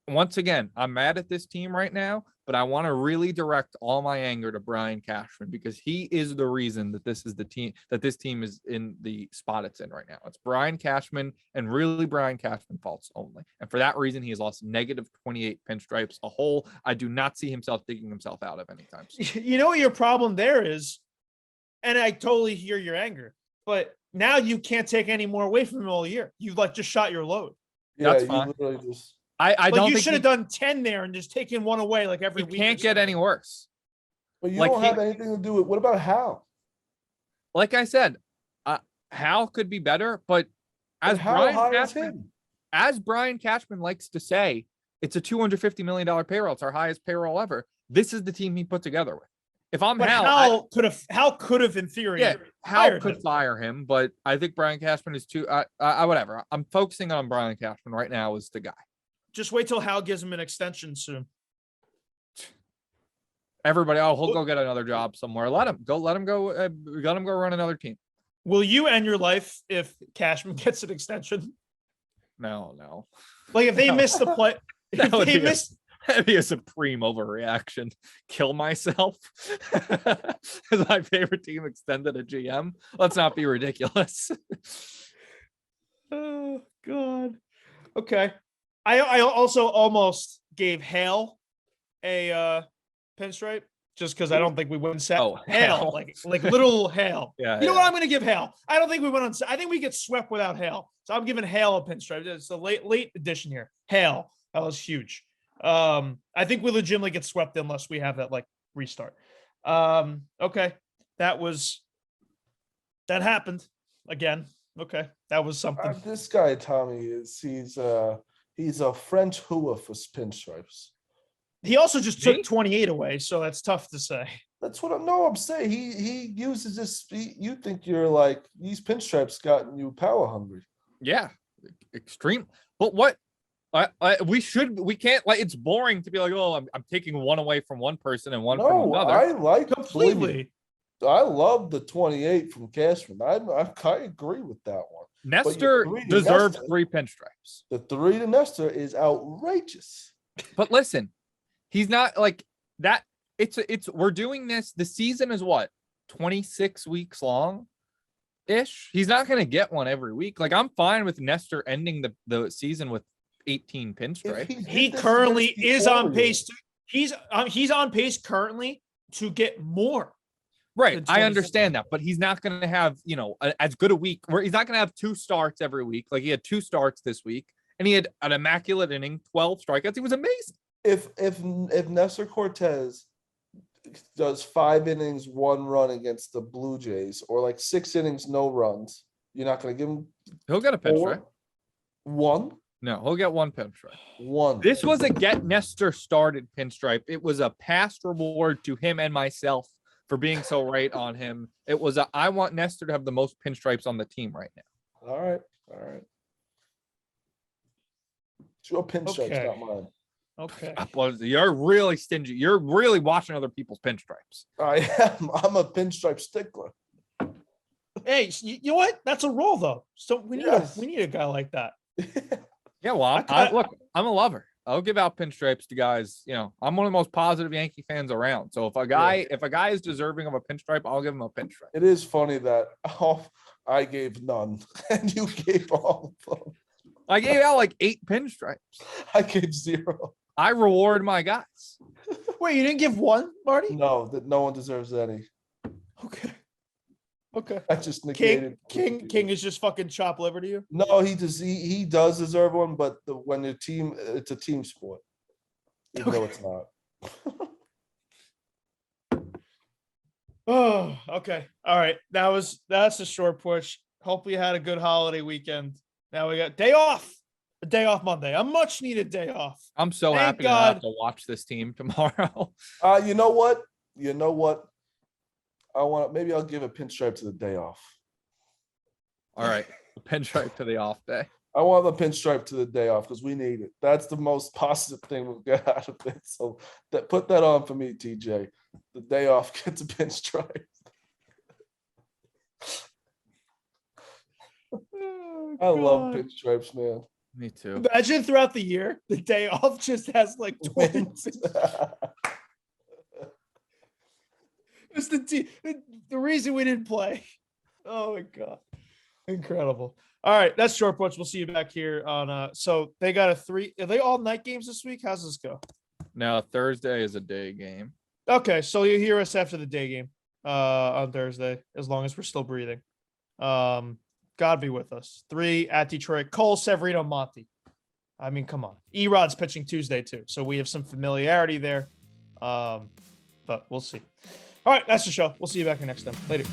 [SPEAKER 2] Once again, I'm mad at this team right now, but I want to really direct all my anger to Brian Cashman because he is the reason that this team is in the spot it's in right now. It's Brian Cashman and really Brian Cashman faults only. And for that reason, he has lost negative 28 pinstripes, a hole I do not see himself digging himself out of anytime soon.
[SPEAKER 1] You know what your problem there is, and I totally hear your anger, but now you can't take any more away from him all year. You've like just shot your load.
[SPEAKER 3] Yeah,
[SPEAKER 2] That's
[SPEAKER 3] you
[SPEAKER 2] fine.
[SPEAKER 3] literally just.
[SPEAKER 2] I
[SPEAKER 1] Like
[SPEAKER 2] don't
[SPEAKER 1] you
[SPEAKER 2] think
[SPEAKER 1] should have done 10 there and just taken one away like every
[SPEAKER 2] it
[SPEAKER 1] week.
[SPEAKER 2] can't get any worse.
[SPEAKER 3] But you
[SPEAKER 2] Like
[SPEAKER 3] don't have anything to do with. What about Hal?
[SPEAKER 2] Like I said, Hal could be better, but as Brian Cashman likes to say, it's a $250 million payroll. It's our highest payroll ever. This is the team he put together with. If I'm
[SPEAKER 1] But
[SPEAKER 2] Hal,
[SPEAKER 1] Hal could have in theory.
[SPEAKER 2] yeah, Hal
[SPEAKER 1] fired
[SPEAKER 2] could
[SPEAKER 1] him.
[SPEAKER 2] fire him, but I think Brian Cashman is too. Whatever. I'm focusing on Brian Cashman right now as the guy.
[SPEAKER 1] Just wait till Hal gives him an extension soon.
[SPEAKER 2] Everybody, he'll go get another job somewhere. Let him go. Let him go run another team.
[SPEAKER 1] Will you end your life if Cashman gets an extension?
[SPEAKER 2] No.
[SPEAKER 1] Like if they miss the play, if
[SPEAKER 2] That would
[SPEAKER 1] they
[SPEAKER 2] be
[SPEAKER 1] miss,
[SPEAKER 2] That'd be a supreme overreaction. Kill myself. Is my favorite team extended a GM? Let's not be ridiculous.
[SPEAKER 1] oh God. Okay. I also almost gave Hale a pinstripe just because I don't think we went set.
[SPEAKER 2] Oh,
[SPEAKER 1] Hale,
[SPEAKER 2] Hale.
[SPEAKER 1] like little Hale.
[SPEAKER 2] Yeah.
[SPEAKER 1] You know what I'm going to give Hale? I don't think we went on. I think we get swept without Hale. So I'm giving Hale a pinstripe. It's a late edition here. Hale. That was huge. I think we legitimately get swept unless we have that like restart. Okay. That happened again. Okay. That was something.
[SPEAKER 3] This guy Tommy he's a French hua for pinstripes.
[SPEAKER 1] He also just took 28 away, so that's tough to say.
[SPEAKER 3] That's what I'm saying. He uses this. You think you're like these pinstripes gotten you power hungry?
[SPEAKER 2] Yeah, extreme. But what? We can't like. It's boring to be like, oh, I'm taking one away from one person and one from another.
[SPEAKER 3] I like
[SPEAKER 1] Completely.
[SPEAKER 3] I love the 28 from Cashman. I agree with that one.
[SPEAKER 2] Nestor deserves 3 pinstripes.
[SPEAKER 3] The 3 to Nestor is outrageous.
[SPEAKER 2] But listen, he's not like that. We're doing this. The season is what, 26 weeks long ish. He's not going to get one every week. Like I'm fine with Nestor ending the season with 18 pinstripes.
[SPEAKER 1] He currently is on pace. He's on pace currently to get more.
[SPEAKER 2] Right. I understand that, but he's not going to have, as good a week where he's not going to have 2 starts every week. Like he had 2 starts this week and he had an immaculate inning, 12 strikeouts. He was amazing.
[SPEAKER 3] If Nestor Cortes does 5 innings, 1 run against the Blue Jays, or like 6 innings, no runs, you're not going to give him.
[SPEAKER 2] He'll get a pinstripe.
[SPEAKER 3] 1?
[SPEAKER 2] No, he'll get 1 pinstripe.
[SPEAKER 3] 1.
[SPEAKER 2] This was a get Nestor started pinstripe. It was a past reward to him and myself for being so right on him. It was I want Nestor to have the most pinstripes on the team right now.
[SPEAKER 3] All right. It's your pinstripes,
[SPEAKER 1] Okay.
[SPEAKER 3] not mine.
[SPEAKER 1] Okay.
[SPEAKER 2] You're really stingy. You're really watching other people's pinstripes.
[SPEAKER 3] I am. I'm a pinstripe stickler.
[SPEAKER 1] Hey, you know what? That's a role though. So we need a guy like that.
[SPEAKER 2] Yeah, well, I'm a lover. I'll give out pinstripes to guys. I'm one of the most positive Yankee fans around. So if a guy is deserving of a pinstripe, I'll give him a pinstripe.
[SPEAKER 3] It is funny that I gave none and you gave all of them.
[SPEAKER 2] I gave out like 8 pinstripes.
[SPEAKER 3] I gave 0.
[SPEAKER 2] I reward my guys.
[SPEAKER 1] Wait, you didn't give 1, Marty?
[SPEAKER 3] No, that no one deserves any.
[SPEAKER 1] Okay.
[SPEAKER 3] I just negated.
[SPEAKER 1] King is just fucking chop liver to you.
[SPEAKER 3] No, he does deserve one, but when it's a team sport, even though it's not.
[SPEAKER 1] Oh, okay. All right. That's a short push. Hope you had a good holiday weekend. Now we got day off. A day off Monday. A much needed day off.
[SPEAKER 2] I'm so
[SPEAKER 1] Thank
[SPEAKER 2] happy to not have
[SPEAKER 1] God.
[SPEAKER 2] to watch this team tomorrow.
[SPEAKER 3] You know what? Maybe I'll give a pinstripe to the day off.
[SPEAKER 2] All right. Pinstripe to the off day.
[SPEAKER 3] I want the pinstripe to the day off because we need it. That's the most positive thing we'll get out of it. So put that on for me, TJ. The day off gets a pinstripe.
[SPEAKER 1] Oh,
[SPEAKER 3] I love
[SPEAKER 1] God.
[SPEAKER 3] pinstripes, man.
[SPEAKER 2] Me too.
[SPEAKER 1] Imagine throughout the year, the day off just has like 20. It's the reason we didn't play. Oh my God. Incredible. All right. That's Short Porch. We'll see you back here on so they got a 3. Are they all night games this week? How's this go?
[SPEAKER 2] Now Thursday is a day game.
[SPEAKER 1] Okay, so you hear us after the day game on Thursday, as long as we're still breathing. God be with us. 3 at Detroit. Cole, Severino, Monty. I mean, come on. Erod's pitching Tuesday too, so we have some familiarity there. But we'll see. All right, that's the show. We'll see you back here next time. Later.